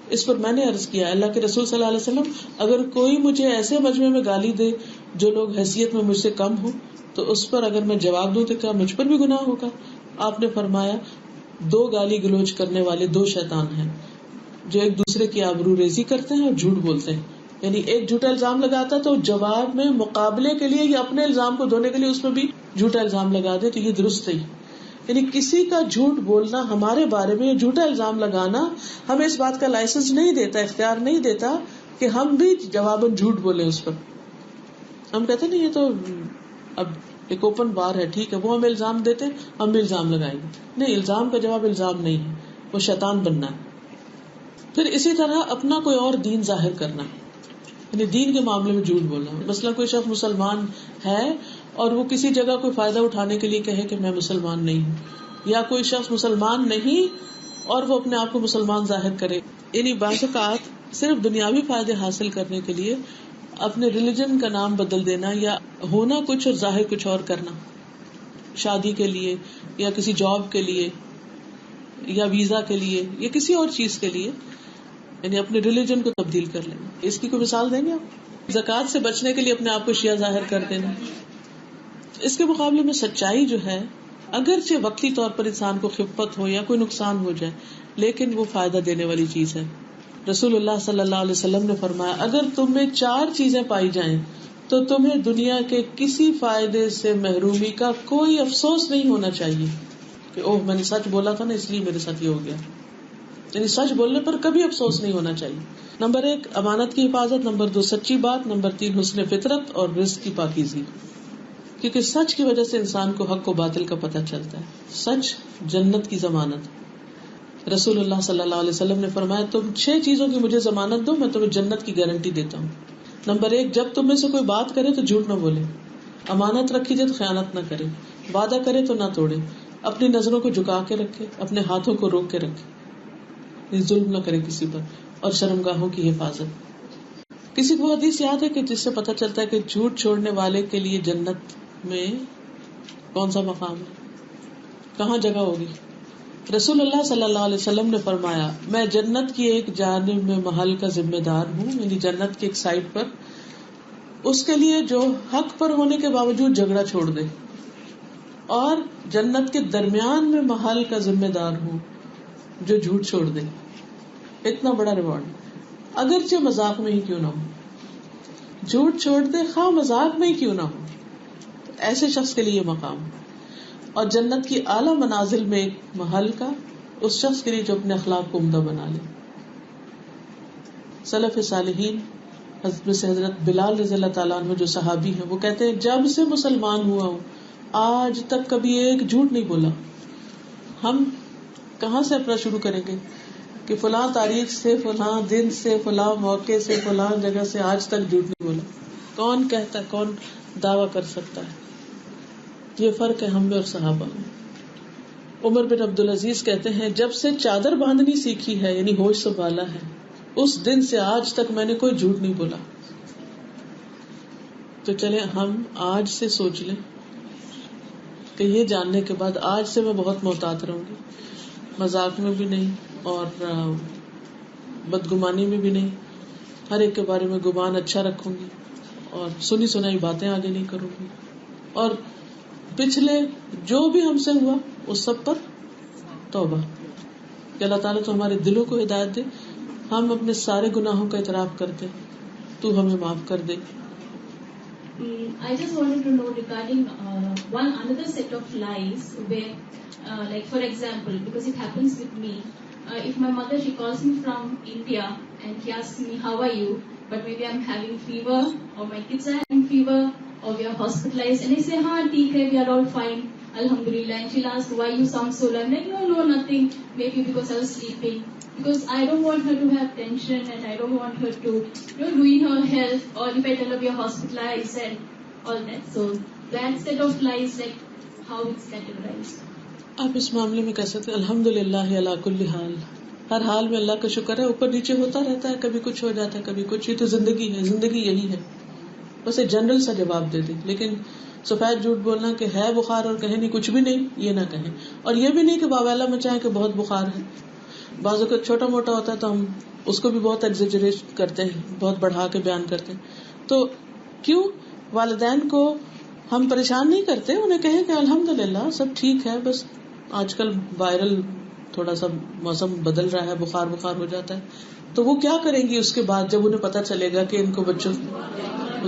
اس پر میں نے عرض کیا اللہ کے رسول صلی اللہ علیہ وسلم, اگر کوئی مجھے ایسے مجمع میں گالی دے جو لوگ حیثیت میں مجھ سے کم ہوں تو اس پر اگر میں جواب دوں تو کیا مجھ پر بھی گناہ ہوگا؟ آپ نے فرمایا 2 گالی گلوچ کرنے والے 2 شیطان ہیں جو ایک دوسرے کی آبرو ریزی کرتے ہیں اور جھوٹ بولتے ہیں. یعنی ایک جھوٹا الزام لگاتا تو جواب میں مقابلے کے لیے یا اپنے الزام کو دھونے کے لیے اس میں بھی جھوٹا الزام لگا دے, تو یہ درست ہے. یعنی کسی کا جھوٹ بولنا ہمارے بارے میں, جھوٹا الزام لگانا ہمیں اس بات کا لائسنس نہیں دیتا, اختیار نہیں دیتا کہ ہم بھی جواباً جھوٹ بولیں اس پر. ہم کہتے نہیں یہ تو اب ایک اوپن بار ہے, ٹھیک ہے, وہ ہمیں الزام دیتے ہم بھی الزام لگائیں گے. نہیں, الزام کا جواب الزام نہیں ہے, وہ شیطان بننا ہے. پھر اسی طرح اپنا کوئی اور دین ظاہر کرنا, یعنی دین کے معاملے میں جھوٹ بولنا. مثلا کوئی شخص مسلمان ہے اور وہ کسی جگہ کوئی فائدہ اٹھانے کے لیے کہے کہ میں مسلمان نہیں ہوں, یا کوئی شخص مسلمان نہیں اور وہ اپنے آپ کو مسلمان ظاہر کرے. یعنی بعض اوقات صرف دنیاوی فائدے حاصل کرنے کے لیے اپنے ریلیجن کا نام بدل دینا یا ہونا کچھ اور ظاہر کچھ اور کرنا, شادی کے لیے یا کسی جاب کے لیے یا ویزا کے لیے یا کسی اور چیز کے لیے, یعنی اپنے ریلیجن کو تبدیل کر لینا. اس کی کوئی مثال دیں گے آپ؟ زکوٰۃ سے بچنے کے لیے اپنے آپ کو شیعہ ظاہر کر دینا. اس کے مقابلے میں سچائی جو ہے اگرچہ وقتی طور پر انسان کو خفت ہو یا کوئی نقصان ہو جائے لیکن وہ فائدہ دینے والی چیز ہے. رسول اللہ صلی اللہ علیہ وسلم نے فرمایا اگر تم میں 4 چیزیں پائی جائیں تو تمہیں دنیا کے کسی فائدے سے محرومی کا کوئی افسوس نہیں ہونا چاہیے کہ اوہ میں نے سچ بولا تھا نا اس لیے میرے ساتھ یہ ہو گیا. یعنی سچ بولنے پر کبھی افسوس نہیں ہونا چاہیے. نمبر 1 امانت کی حفاظت، نمبر 2 سچی بات، نمبر 3 حسن فطرت اور رزق کی پاکیزگی. کیونکہ سچ کی وجہ سے انسان کو حق و باطل کا پتہ چلتا ہے. سچ جنت کی ضمانت. رسول اللہ صلی اللہ علیہ وسلم نے فرمایا تم 6 چیزوں کی مجھے ضمانت دو، میں تمہیں جنت کی گارنٹی دیتا ہوں. نمبر 1 جب تم میں سے کوئی بات کرے تو جھوٹ نہ بولے، امانت رکھی جائے تو خیانت نہ کرے، وعدہ کرے تو نہ توڑے، اپنی نظروں کو جھکا کے رکھے، اپنے ہاتھوں کو روک کے رکھے، ظلم نہ کرے کسی پر، اور شرمگاہوں کی حفاظت. کسی کو حدیث یاد ہے کہ جس سے پتہ چلتا ہے کہ جھوٹ چھوڑنے والے کے لیے جنت میں کون سا مقام ہے، کہاں جگہ ہوگی؟ رسول اللہ صلی اللہ علیہ وسلم نے فرمایا میں جنت کی ایک جانب میں محل کا ذمہ دار ہوں، یعنی جنت کی ایک سائڈ پر اس کے لیے جو حق پر ہونے کے باوجود جھگڑا چھوڑ دے، اور جنت کے درمیان میں محل کا ذمہ دار ہوں جو جھوٹ چھوڑ دے. اتنا بڑا ریوارڈ، اگرچہ مذاق میں ہی کیوں نہ ہو، جھوٹ چھوڑ دے خواہ مذاق میں ہی کیوں نہ ہو، ایسے شخص کے لیے یہ مقام. اور جنت کی اعلیٰ منازل میں ایک محل کا اس شخص کے لیے جو اپنے اخلاق کو عمدہ بنا لے. سلف صالحین حضرت بلال رضی اللہ تعالیٰ عنہ جو صحابی ہیں، وہ کہتے ہیں جب سے مسلمان ہوا ہوں آج تک کبھی ایک جھوٹ نہیں بولا. ہم کہاں سے اپنا شروع کریں گے کہ فلاں تاریخ سے، فلاں دن سے، فلاں موقع سے، فلاں جگہ سے آج تک جھوٹ نہیں بولا؟ کون کہتا ہے، کون دعویٰ کر سکتا ہے؟ یہ فرق ہے ہم میں اور صحابہ میں. عمر بن عبدالعزیز کہتے ہیں جب سے چادر باندھنی سیکھی ہے، یعنی ہوش سنبھالا ہے، اس دن سے آج تک میں نے کوئی جھوٹ نہیں بولا. تو چلے ہم آج سے سوچ لیں کہ یہ جاننے کے بعد آج سے میں بہت محتاط رہوں گی، مذاق میں بھی نہیں اور بدگمانی میں بھی نہیں، ہر ایک کے بارے میں گمان اچھا رکھوں گی اور سنی سنائی باتیں آگے نہیں کروں گی، اور پچھلے جو بھی ہم سے ہوا اس سب پر توبہ. کہ اللہ تعالیٰ تو ہمارے دلوں کو ہدایت دے، ہم اپنے سارے گناہوں کا اعتراف کرتے، تو ہمیں معاف کر دے. I just wanted to know regarding one another set of lies where, like for example, because it happens with me, if my mother, she calls me from India and she asks me how are you, but maybe I'm having fever or my kids are having fever or we are hospitalized, and I say haan theek hai, we are all fine, alhamdulillah, and she'll ask why you sound so low. I'm like no nothing, maybe because I was sleeping, because I don't want her to have tension and I don't want her to ruin her health, or if I tell her we are hospitalized and all that. So that set of lies, like how it's categorized. آپ اس معاملے میں کہہ سکتے الحمدللہ علی کل حال، ہر حال میں اللہ کا شکر ہے، اوپر نیچے ہوتا رہتا ہے، کبھی کچھ ہو جاتا ہے کبھی کچھ، یہ تو زندگی ہے، زندگی یہی ہے. بس ایک جنرل سا جواب دے دیں، لیکن سفید جھوٹ بولنا کہ ہے بخار اور کہیں نہیں کچھ بھی نہیں، یہ نہ کہیں. اور یہ بھی نہیں کہ واویلا مچائیں کہ بہت بخار ہے. بعضوں کا چھوٹا موٹا ہوتا ہے تو ہم اس کو بھی بہت ایگزیجریٹ کرتے ہیں، بہت بڑھا کے بیان کرتے ہیں. تو کیوں والدین کو ہم پریشان نہیں کرتے، انہیں کہیں کہ الحمدللہ سب ٹھیک ہے، بس آج کل وائرل تھوڑا سا موسم بدل رہا ہے، بخار ہو جاتا ہے. تو وہ کیا کریں گی اس کے بعد جب انہیں پتا چلے گا کہ ان کو بچوں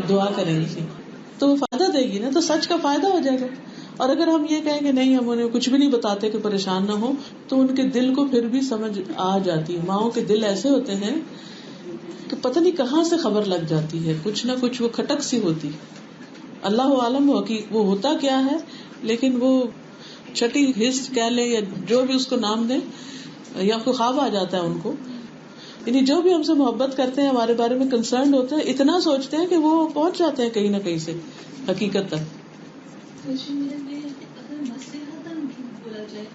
دعا کریں گی تو وہ فائدہ دے گی نا، تو سچ کا فائدہ ہو جائے گا. اور اگر ہم یہ کہیں کہ نہیں ہم انہیں کچھ بھی نہیں بتاتے کہ پریشان نہ ہو، تو ان کے دل کو پھر بھی سمجھ آ جاتی ہے. ماؤں کے دل ایسے ہوتے ہیں کہ پتہ نہیں کہاں سے خبر لگ جاتی ہے، کچھ نہ کچھ وہ کھٹک سی ہوتی. اللہ عالم ہو کہ وہ ہوتا کیا ہے، لیکن وہ چھٹی حس کہہ لیں یا جو بھی اس کو نام دیں، یا کوئی خواب آ جاتا ہے ان کو. یعنی جو بھی ہم سے محبت کرتے ہیں، ہمارے بارے میں کنسرنڈ ہوتے ہیں، اتنا سوچتے ہیں کہ وہ پہنچ جاتے ہیں کہیں نہ کہیں سے حقیقت تک. اگر نصیحتاً بولا جائے،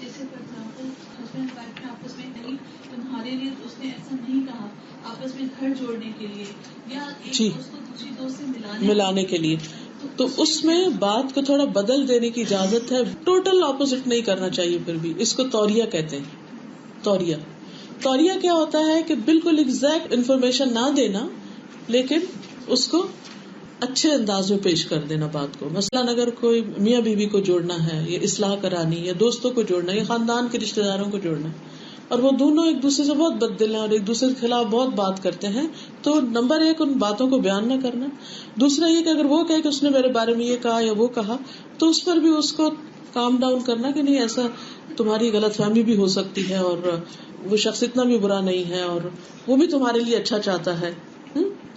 جیسے فار ایگزامپل ہسبینڈ وائف میں آپس میں نہیں، تمہارے لیے اس نے ایسا نہیں کہا، آپس میں گھر جوڑنے کے لیے یا ایک دوست کو دوسری دوست سے ملانے کے لیے، تو اس میں بات کو تھوڑا بدل دینے کی اجازت ہے. ٹوٹل اپوزٹ نہیں کرنا چاہیے. پھر بھی اس کو توریہ کہتے ہیں. توریہ کیا ہوتا ہے کہ بالکل ایگزیکٹ انفارمیشن نہ دینا، لیکن اس کو اچھے انداز میں پیش کر دینا بات کو. مثلاً اگر کوئی میاں بیوی کو جوڑنا ہے، یا اصلاح کرانی، یا دوستوں کو جوڑنا ہے، یا خاندان کے رشتے داروں کو جوڑنا ہے، اور وہ دونوں ایک دوسرے سے بہت بددل ہیں اور ایک دوسرے کے خلاف بہت بات کرتے ہیں، تو نمبر 1 ان باتوں کو بیان نہ کرنا. دوسرا یہ کہ اگر وہ کہے کہ اس نے میرے بارے میں یہ کہا یا وہ کہا، تو اس پر بھی اس کو کام ڈاؤن کرنا کہ نہیں، ایسا تمہاری غلط فہمی بھی ہو سکتی ہے اور وہ شخص اتنا بھی برا نہیں ہے اور وہ بھی تمہارے لیے اچھا چاہتا ہے.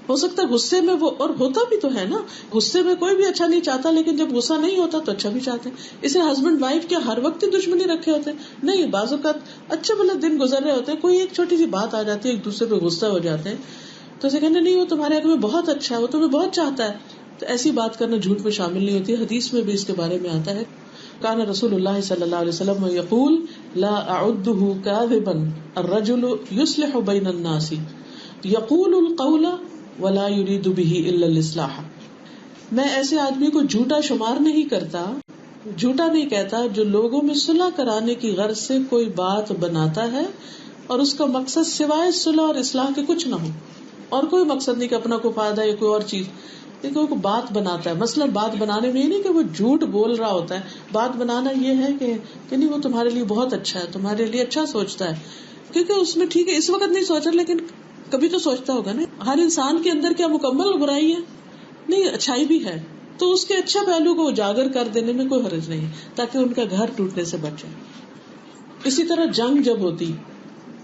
ہو سکتا ہے غصے میں وہ، اور ہوتا بھی تو ہے نا، غصے میں کوئی بھی اچھا نہیں چاہتا، لیکن جب غصہ نہیں ہوتا تو اچھا بھی چاہتے ہیں. اسے ہسبینڈ وائف کیا ہر وقت ہی دشمنی رکھے ہوتے ہیں؟ نہیں، بعض اوقات اچھے بھلے دن گزر رہے ہوتے ہیں، کوئی ایک چھوٹی سی بات آ جاتی ہے، ایک دوسرے پہ غصہ ہو جاتے ہیں، تو اسے کہنا نہیں وہ تمہارے حق میں بہت اچھا ہے، وہ تمہیں بہت چاہتا ہے. تو ایسی بات کرنا جھوٹ میں شامل نہیں ہوتی. حدیث میں بھی اس کے بارے میں آتا ہے، کان رسول اللہ صلی اللہ علیہ وسلم یقول لا اعدہ کاذبا الرجل یصلح بین الناس یقول القول ولا یرید به الا الاصلاح. میں ایسے آدمی کو جھوٹا شمار نہیں کرتا، جھوٹا نہیں کہتا جو لوگوں میں صلح کرانے کی غرض سے کوئی بات بناتا ہے اور اس کا مقصد سوائے صلح اور اصلاح کے کچھ نہ ہو، اور کوئی مقصد نہیں کہ اپنا کوئی فائدہ یا کوئی اور چیز، لیکن وہ بات بناتا ہے. مثلا بات بنانے میں یہ نہیں کہ وہ جھوٹ بول رہا ہوتا ہے، بات بنانا یہ ہے کہ نہیں وہ تمہارے لیے بہت اچھا ہے، تمہارے لیے اچھا سوچتا ہے، کیونکہ اس میں ٹھیک ہے اس وقت نہیں سوچا لیکن کبھی تو سوچتا ہوگا نا. ہر انسان کے اندر کیا مکمل برائی ہے؟ نہیں، اچھائی بھی ہے، تو اس کے اچھا پہلو کو اجاگر کر دینے میں کوئی حرج نہیں تاکہ ان کا گھر ٹوٹنے سے بچے. اسی طرح جنگ جب ہوتی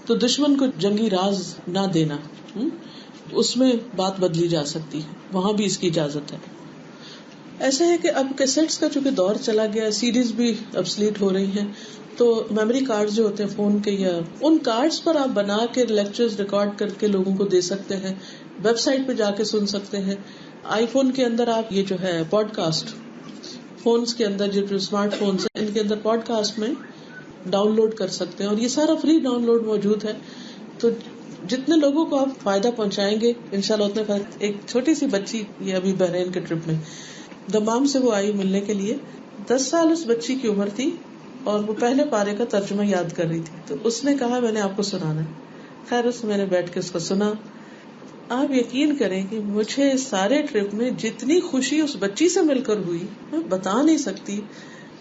تو دشمن کو جنگی راز نہ دینا، اس میں بات بدلی جا سکتی ہے، وہاں بھی اس کی اجازت ہے. ایسا ہے کہ اب کیسٹس کا چونکہ دور چلا گیا، سیڈیز بھی ابسلیٹ ہو رہی ہیں، تو میموری کارڈ جو ہوتے ہیں فون کے، یا ان کارڈز پر آپ بنا کے لیکچرز ریکارڈ کر کے لوگوں کو دے سکتے ہیں، ویب سائٹ پہ جا کے سن سکتے ہیں. آئی فون کے اندر آپ یہ جو ہے پوڈ کاسٹ، فونز کے اندر جو اسمارٹ فونز ہیں ان کے اندر پوڈ کاسٹ میں ڈاؤن لوڈ کر سکتے ہیں، اور یہ سارا فری ڈاؤن لوڈ موجود ہے. تو جتنے لوگوں کو آپ فائدہ پہنچائیں گے انشاءاللہ اتنے فائدہ. ایک چھوٹی سی بچی یہ ابھی بحرین کے ٹرپ میں دمام سے وہ آئی ملنے کے لیے، 10 سال اس بچی کی عمر تھی اور وہ پہلے پارے کا ترجمہ یاد کر رہی تھی. تو اس نے کہا میں نے آپ کو سنانا ہے. خیر اس میں نے بیٹھ کے اس کو سنا. آپ یقین کریں کہ مجھے سارے ٹرپ میں جتنی خوشی اس بچی سے مل کر ہوئی میں بتا نہیں سکتی.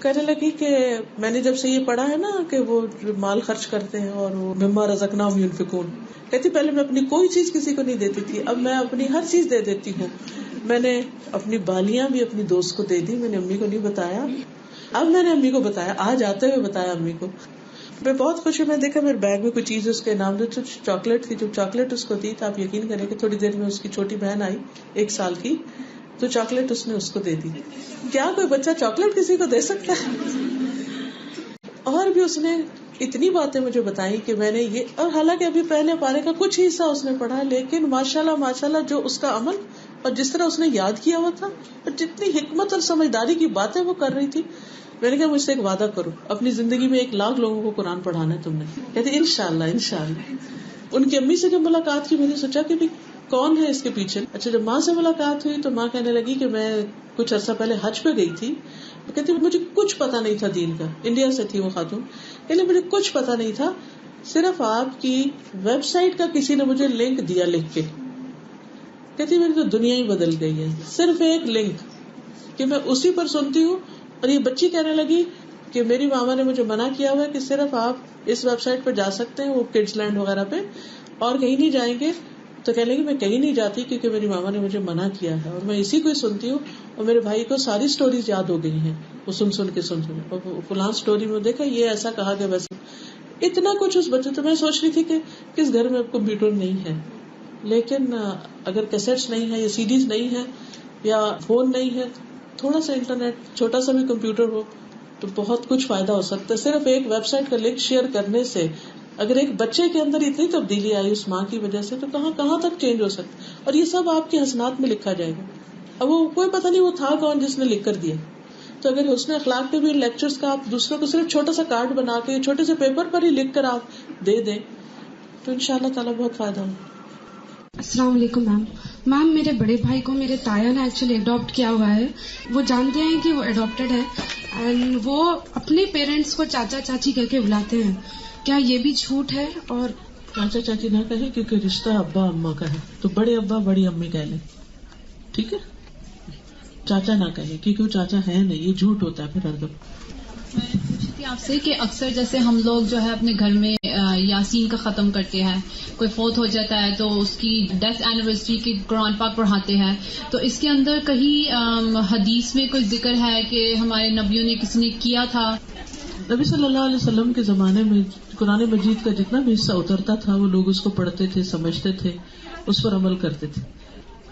کہنے لگی کہ میں نے جب سے یہ پڑھا ہے نا کہ وہ مال خرچ کرتے ہیں اور وہ مما رزقناہم ينفقون، کہتی پہلے میں اپنی کوئی چیز کسی کو نہیں دیتی تھی، اب میں اپنی ہر چیز دے دیتی ہوں. میں نے اپنی بالیاں بھی اپنی دوست کو دے دی، میں نے امی کو نہیں بتایا، اب میں نے امی کو بتایا، آج آتے ہوئے بتایا امی کو. میں بہت خوش ہوں. میں دیکھا میرے بیگ میں کوئی چیز اس کے نام جو چاکلیٹ تھی، جو چاکلیٹ اس کو دی تو آپ یقین کریں کہ تھوڑی دیر میں اس کی چھوٹی بہن آئی 1 سال کی، تو چاکلیٹ اس نے اس کو دے دی. کیا کوئی بچہ چاکلیٹ کسی کو دے سکتا ہے؟ اور بھی اس نے اتنی باتیں مجھے بتائی کہ میں نے یہ، اور حالانکہ ابھی پہلے پارے کا کچھ حصہ اس نے پڑھا، لیکن ماشاءاللہ ماشاءاللہ جو اس کا عمل اور جس طرح اس نے یاد کیا ہوا تھا اور جتنی حکمت اور سمجھداری کی باتیں وہ کر رہی تھی. میں نے کہا مجھ سے ایک وعدہ کرو، اپنی زندگی میں 1,00,000 لوگوں کو قرآن پڑھانا ہے تم نے. کہتے انشاءاللہ انشاءاللہ. ان کی امی سے جب ملاقات کی میں نے سوچا کہ کون ہے اس کے پیچھے. اچھا جب ماں سے ملاقات ہوئی تو ماں کہنے لگی کہ میں کچھ عرصہ پہلے حج پہ گئی تھی، کہتی مجھے کچھ پتا نہیں تھا دین کا، انڈیا سے تھی وہ خاتون، کہنے مجھے کچھ پتا نہیں تھا، صرف آپ کی ویب سائٹ کا کسی نے مجھے لنک دیا لکھ کے، کہتی میری تو دنیا ہی بدل گئی ہے، صرف ایک لنک کہ میں اسی پر سنتی ہوں. اور یہ بچی کہنے لگی کہ میری ماما نے مجھے منع کیا ہوا ہے کہ صرف آپ اس ویب سائٹ پہ جا سکتے ہیں، وہ کڈز لینڈ وغیرہ پہ، اور کہیں نہیں جائیں گے. تو کہنے لگی میں کہیں نہیں جاتی کیونکہ میری ماما نے مجھے منع کیا ہے، اور میں اسی کو ہی سنتی ہوں. اور میرے بھائی کو ساری سٹوریز یاد ہو گئی ہیں، وہ سن کے اور فلاں سٹوری میں دیکھا یہ ایسا کہا کہ ویسے اتنا کچھ اس بچے. تو میں سوچ رہی تھی کہ کس گھر میں اب کمپیوٹر نہیں ہے، لیکن اگر کیسٹس نہیں ہے یا سیڈیز نہیں ہے یا فون نہیں ہے، تھوڑا سا انٹرنیٹ، چھوٹا سا بھی کمپیوٹر ہو تو بہت کچھ فائدہ ہو سکتا ہے. صرف ایک ویب سائٹ کا لنک شیئر کرنے سے اگر ایک بچے کے اندر اتنی تبدیلی آئی اس ماں کی وجہ سے تو کہاں تک چینج ہو سکتا ہے. اور یہ سب آپ کے حسنات میں لکھا جائے گا. اب وہ کوئی پتہ نہیں وہ تھا کون جس نے لکھ کر دیا. تو اگر حسن اخلاق کے بھی لیکچرز کا آپ دوسروں کو صرف چھوٹا سا کارڈ بنا کے چھوٹے سے پیپر پر ہی لکھ کر آپ دے دیں تو انشاءاللہ تعالیٰ بہت فائدہ ہوگا. السلام علیکم میم میرے بڑے بھائی کو میرے تایا نے ایکچولی اڈاپٹ کیا ہوا ہے. وہ جانتے ہیں کہ وہ اڈاپٹیڈ ہے اینڈ وہ اپنے پیرنٹس کو چاچا چاچی کہہ کے بلاتے ہیں. کیا یہ بھی جھوٹ ہے؟ اور چاچا چاچی نہ کہیں کیونکہ رشتہ ابا اما کا ہے تو بڑے ابا بڑی امی کہہ لیں، ٹھیک ہے. چاچا نہ کہیں کیونکہ وہ چاچا ہے نہیں، یہ جھوٹ ہوتا ہے پھر ہر دم. میں پوچھی تھی آپ سے کہ اکثر جیسے ہم لوگ جو ہے اپنے گھر میں یاسین کا ختم کرتے ہیں، کوئی فوت ہو جاتا ہے تو اس کی ڈیتھ اینیورسری کی قرآن پاک پڑھاتے ہیں، تو اس کے اندر کہیں حدیث میں کوئی ذکر ہے کہ ہمارے نبیوں نے کسی نے کیا تھا؟ نبی صلی اللہ علیہ وسلم کے زمانے میں قرآن مجید کا جتنا بھی حصہ اترتا تھا وہ لوگ اس کو پڑھتے تھے، سمجھتے تھے، اس پر عمل کرتے تھے.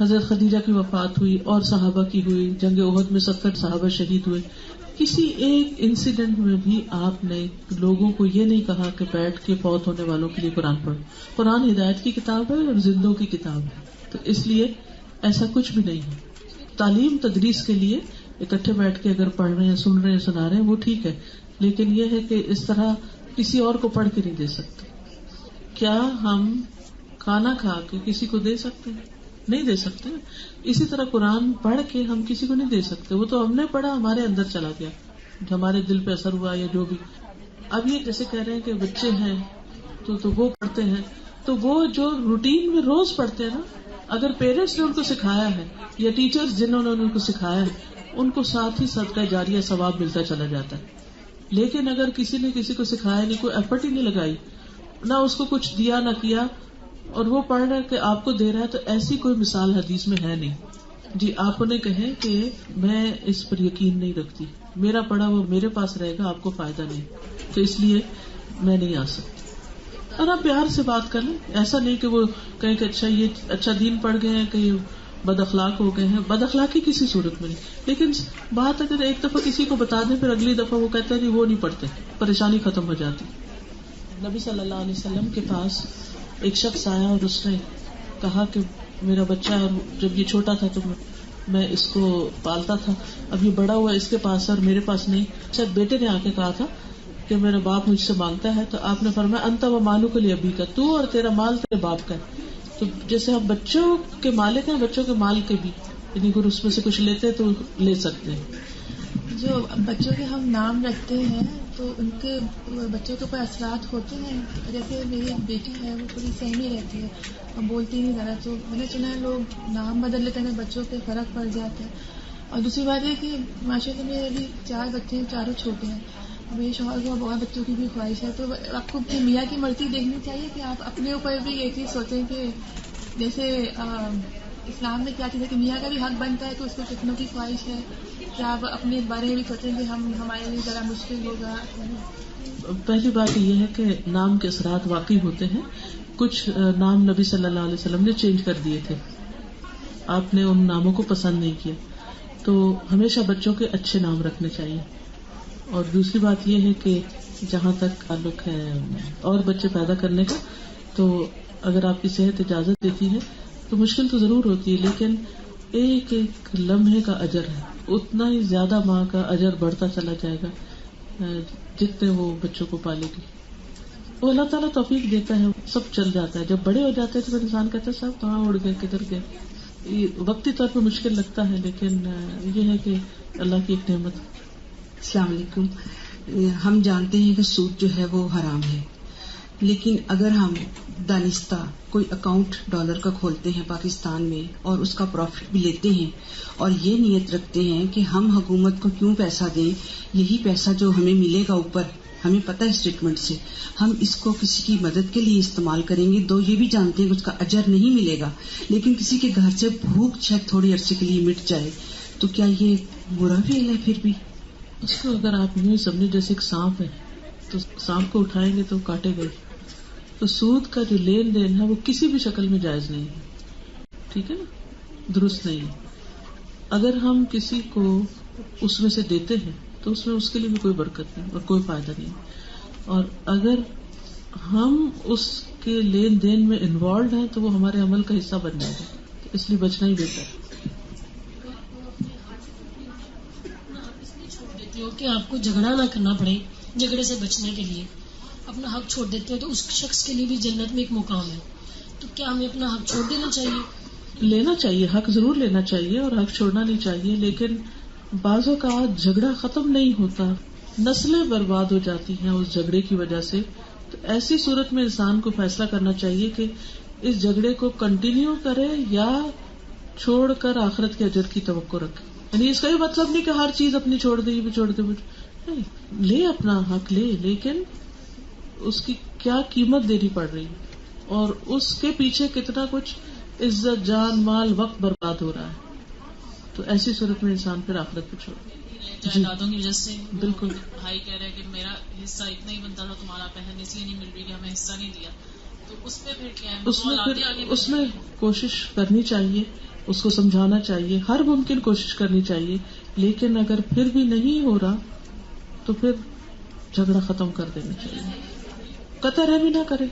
حضرت خدیجہ کی وفات ہوئی اور صحابہ کی ہوئی، جنگ احد میں 70 صحابہ شہید ہوئے. کسی ایک انسیڈنٹ میں بھی آپ نے لوگوں کو یہ نہیں کہا کہ بیٹھ کے فوت ہونے والوں کے لیے قرآن پڑھو. قرآن ہدایت کی کتاب ہے اور زندوں کی کتاب ہے، تو اس لیے ایسا کچھ بھی نہیں ہے. تعلیم تدریس کے لیے اکٹھے بیٹھ کے اگر پڑھ رہے ہیں، سن رہے ہیں، سنا رہے ہیں، وہ ٹھیک ہے، لیکن یہ ہے کہ اس طرح کسی اور کو پڑھ کے نہیں دے سکتے. کیا ہم کھانا کھا کے کسی کو دے سکتے ہیں؟ نہیں دے سکتے. اسی طرح قرآن پڑھ کے ہم کسی کو نہیں دے سکتے. وہ تو ہم نے پڑھا، ہمارے اندر چلا گیا، ہمارے دل پہ اثر ہوا یا جو بھی. اب یہ جیسے کہہ رہے ہیں کہ بچے ہیں تو وہ پڑھتے ہیں، تو وہ جو روٹین میں روز پڑھتے ہیں نا، اگر پیرنٹس نے ان کو سکھایا ہے یا ٹیچرز جنہوں نے ان کو سکھایا ہے، ان کو ساتھ ہی صدقہ جاریہ ثواب ملتا چلا جاتا ہے. لیکن اگر کسی نے کسی کو سکھایا نہیں، کوئی ایفرٹ ہی نہیں لگائی، نہ اس کو کچھ دیا نہ کیا، اور وہ پڑھ رہا ہے کہ آپ کو دے رہا ہے، تو ایسی کوئی مثال حدیث میں ہے نہیں. جی آپ انہیں کہیں کہ میں اس پر یقین نہیں رکھتی، میرا پڑھا وہ میرے پاس رہے گا، آپ کو فائدہ نہیں، تو اس لیے میں نہیں آ سکتی. اور آپ پیار سے بات کر لیں. ایسا نہیں کہ وہ کہیں کہ اچھا یہ اچھا دین پڑھ گئے ہیں کہ یہ بد اخلاق ہو گئے ہیں. بد اخلاقی کسی صورت میں نہیں، لیکن بات اگر ایک دفعہ کسی کو بتا دیں پھر اگلی دفعہ وہ کہتے ہیں وہ نہیں پڑھتے، پریشانی ختم ہو جاتی. نبی صلی اللہ علیہ وسلم کے پاس ایک شخص آیا اور اس نے کہا کہ میرا بچہ، اور جب یہ چھوٹا تھا تو میں اس کو پالتا تھا، اب یہ بڑا ہوا اس کے پاس اور میرے پاس نہیں. شاید بیٹے نے آ کے کہا تھا کہ میرا باپ مجھ سے مانگتا ہے، تو آپ نے فرمایا انت و مالک لابیک کا، تو اور تیرا مال تیرے باپ کا ہے. تو جیسے ہم بچوں کے مالک ہیں، بچوں کے مال کے بھی، یعنی اگر اس میں سے کچھ لیتے ہیں تو لے سکتے ہیں. جو بچوں کے ہم نام رکھتے ہیں تو ان کے بچوں کے اوپر اثرات ہوتے ہیں. جیسے میری ایک بیٹی ہے، وہ تھوڑی سہمی رہتی ہے اور بولتی نہیں زیادہ، تو میں نے سنا ہے لوگ نام بدل لیتے ہیں، بچوں پہ فرق پڑ جاتا ہے. اور دوسری بات یہ کہ ماشاء اللہ میرے ابھی 4 بچے ہیں، چاروں چھوٹے ہیں. میرے شوہر کو بہت بچوں کی بھی خواہش ہے، تو آپ کو اپنی میاں کی مرضی دیکھنی چاہیے کہ آپ اپنے اوپر بھی یہ چیز سوچیں کہ جیسے اسلام میں کیا چیز ہے کہ میاں کا بھی حق بنتا ہے کہ اس کو کتنوں کی خواہش ہے، کہ آپ اپنے بارے میں بھی سوچیں کہ ہمارے لیے ذرا مشکل ہوگا. پہلی بات یہ ہے کہ نام کے اثرات واقعی ہوتے ہیں. کچھ نام نبی صلی اللہ علیہ وسلم نے چینج کر دیے تھے، آپ نے ان ناموں کو پسند نہیں کیا. تو ہمیشہ بچوں کے اچھے نام رکھنے چاہیے. اور دوسری بات یہ ہے کہ جہاں تک تعلق ہے اور بچے پیدا کرنے کا، تو اگر آپ کی صحت اجازت دیتی ہے تو مشکل تو ضرور ہوتی ہے، لیکن ایک ایک لمحے کا اجر ہے، اتنا ہی زیادہ ماں کا اجر بڑھتا چلا جائے گا جتنے وہ بچوں کو پالے گی. وہ اللہ تعالیٰ توفیق دیتا ہے، سب چل جاتا ہے. جب بڑے ہو جاتے ہیں تو انسان کہتا ہے سب کہاں اڑ گئے، کدھر گئے. وقتی طور پہ مشکل لگتا ہے، لیکن یہ ہے کہ اللہ کی ایک نعمت. السلام علیکم. ہم جانتے ہیں کہ سود جو ہے وہ حرام ہے، لیکن اگر ہم دانستہ کوئی اکاؤنٹ ڈالر کا کھولتے ہیں پاکستان میں اور اس کا پروفٹ بھی لیتے ہیں اور یہ نیت رکھتے ہیں کہ ہم حکومت کو کیوں پیسہ دیں، یہی پیسہ جو ہمیں ملے گا اوپر، ہمیں پتہ ہے اسٹیٹمنٹ سے، ہم اس کو کسی کی مدد کے لیے استعمال کریں گے، دو یہ بھی جانتے ہیں کہ اس کا اجر نہیں ملے گا، لیکن کسی کے گھر سے بھوک شاید تھوڑی عرصے کے لیے مٹ جائے، تو کیا یہ برا فعل ہے؟ پھر بھی اس کو اگر آپ یوں سمجھیں جیسے ایک سانپ ہے، تو سانپ کو اٹھائیں گے تو کاٹے گئے. تو سود کا جو لین دین ہے وہ کسی بھی شکل میں جائز نہیں ہے، ٹھیک ہے نا، درست نہیں ہے. اگر ہم کسی کو اس میں سے دیتے ہیں تو اس میں اس کے لیے بھی کوئی برکت نہیں اور کوئی فائدہ نہیں. اور اگر ہم اس کے لین دین میں انوالوڈ ہیں تو وہ ہمارے عمل کا حصہ بن جائے گا، اس لیے بچنا ہی بہتر ہے. کہ آپ کو جھگڑا نہ کرنا پڑے، جھگڑے سے بچنے کے لیے اپنا حق چھوڑ دیتے ہو تو اس شخص کے لیے بھی جنت میں ایک مقام ہے. تو کیا ہمیں اپنا حق چھوڑ دینا چاہیے؟ لینا چاہیے، حق ضرور لینا چاہیے اور حق چھوڑنا نہیں چاہیے، لیکن بعض اوقات جھگڑا ختم نہیں ہوتا، نسلیں برباد ہو جاتی ہیں اس جھگڑے کی وجہ سے. تو ایسی صورت میں انسان کو فیصلہ کرنا چاہیے کہ اس جھگڑے کو کنٹینیو کرے یا چھوڑ کر آخرت کے اجر کی توقع رکھے. یعنی اس کا یہ مطلب نہیں کہ ہر چیز اپنی چھوڑ دے، یہ بھی چھوڑ دے، نہیں، لے اپنا حق لے، لیکن اس کی کیا قیمت دینی پڑ رہی ہے اور اس کے پیچھے کتنا کچھ عزت، جان، مال، وقت برباد ہو رہا ہے. تو ایسی صورت میں انسان پھر آخرت پہ چھوڑے. جائیدادوں کی وجہ سے بالکل بھائی کہہ رہے کہ میرا حصہ اتنا ہی بنتا تھا تمہارا بہن اس لیے نہیں مل رہی کہ ہمیں حصہ نہیں دیا، تو اس میں پھر کیا ہے؟ اس میں کوشش کرنی چاہیے، اس کو سمجھانا چاہیے، ہر ممکن کوشش کرنی چاہیے، لیکن اگر پھر بھی نہیں ہو رہا تو پھر جھگڑا ختم کر دینا چاہیے، قطع رحمی نہ کرے.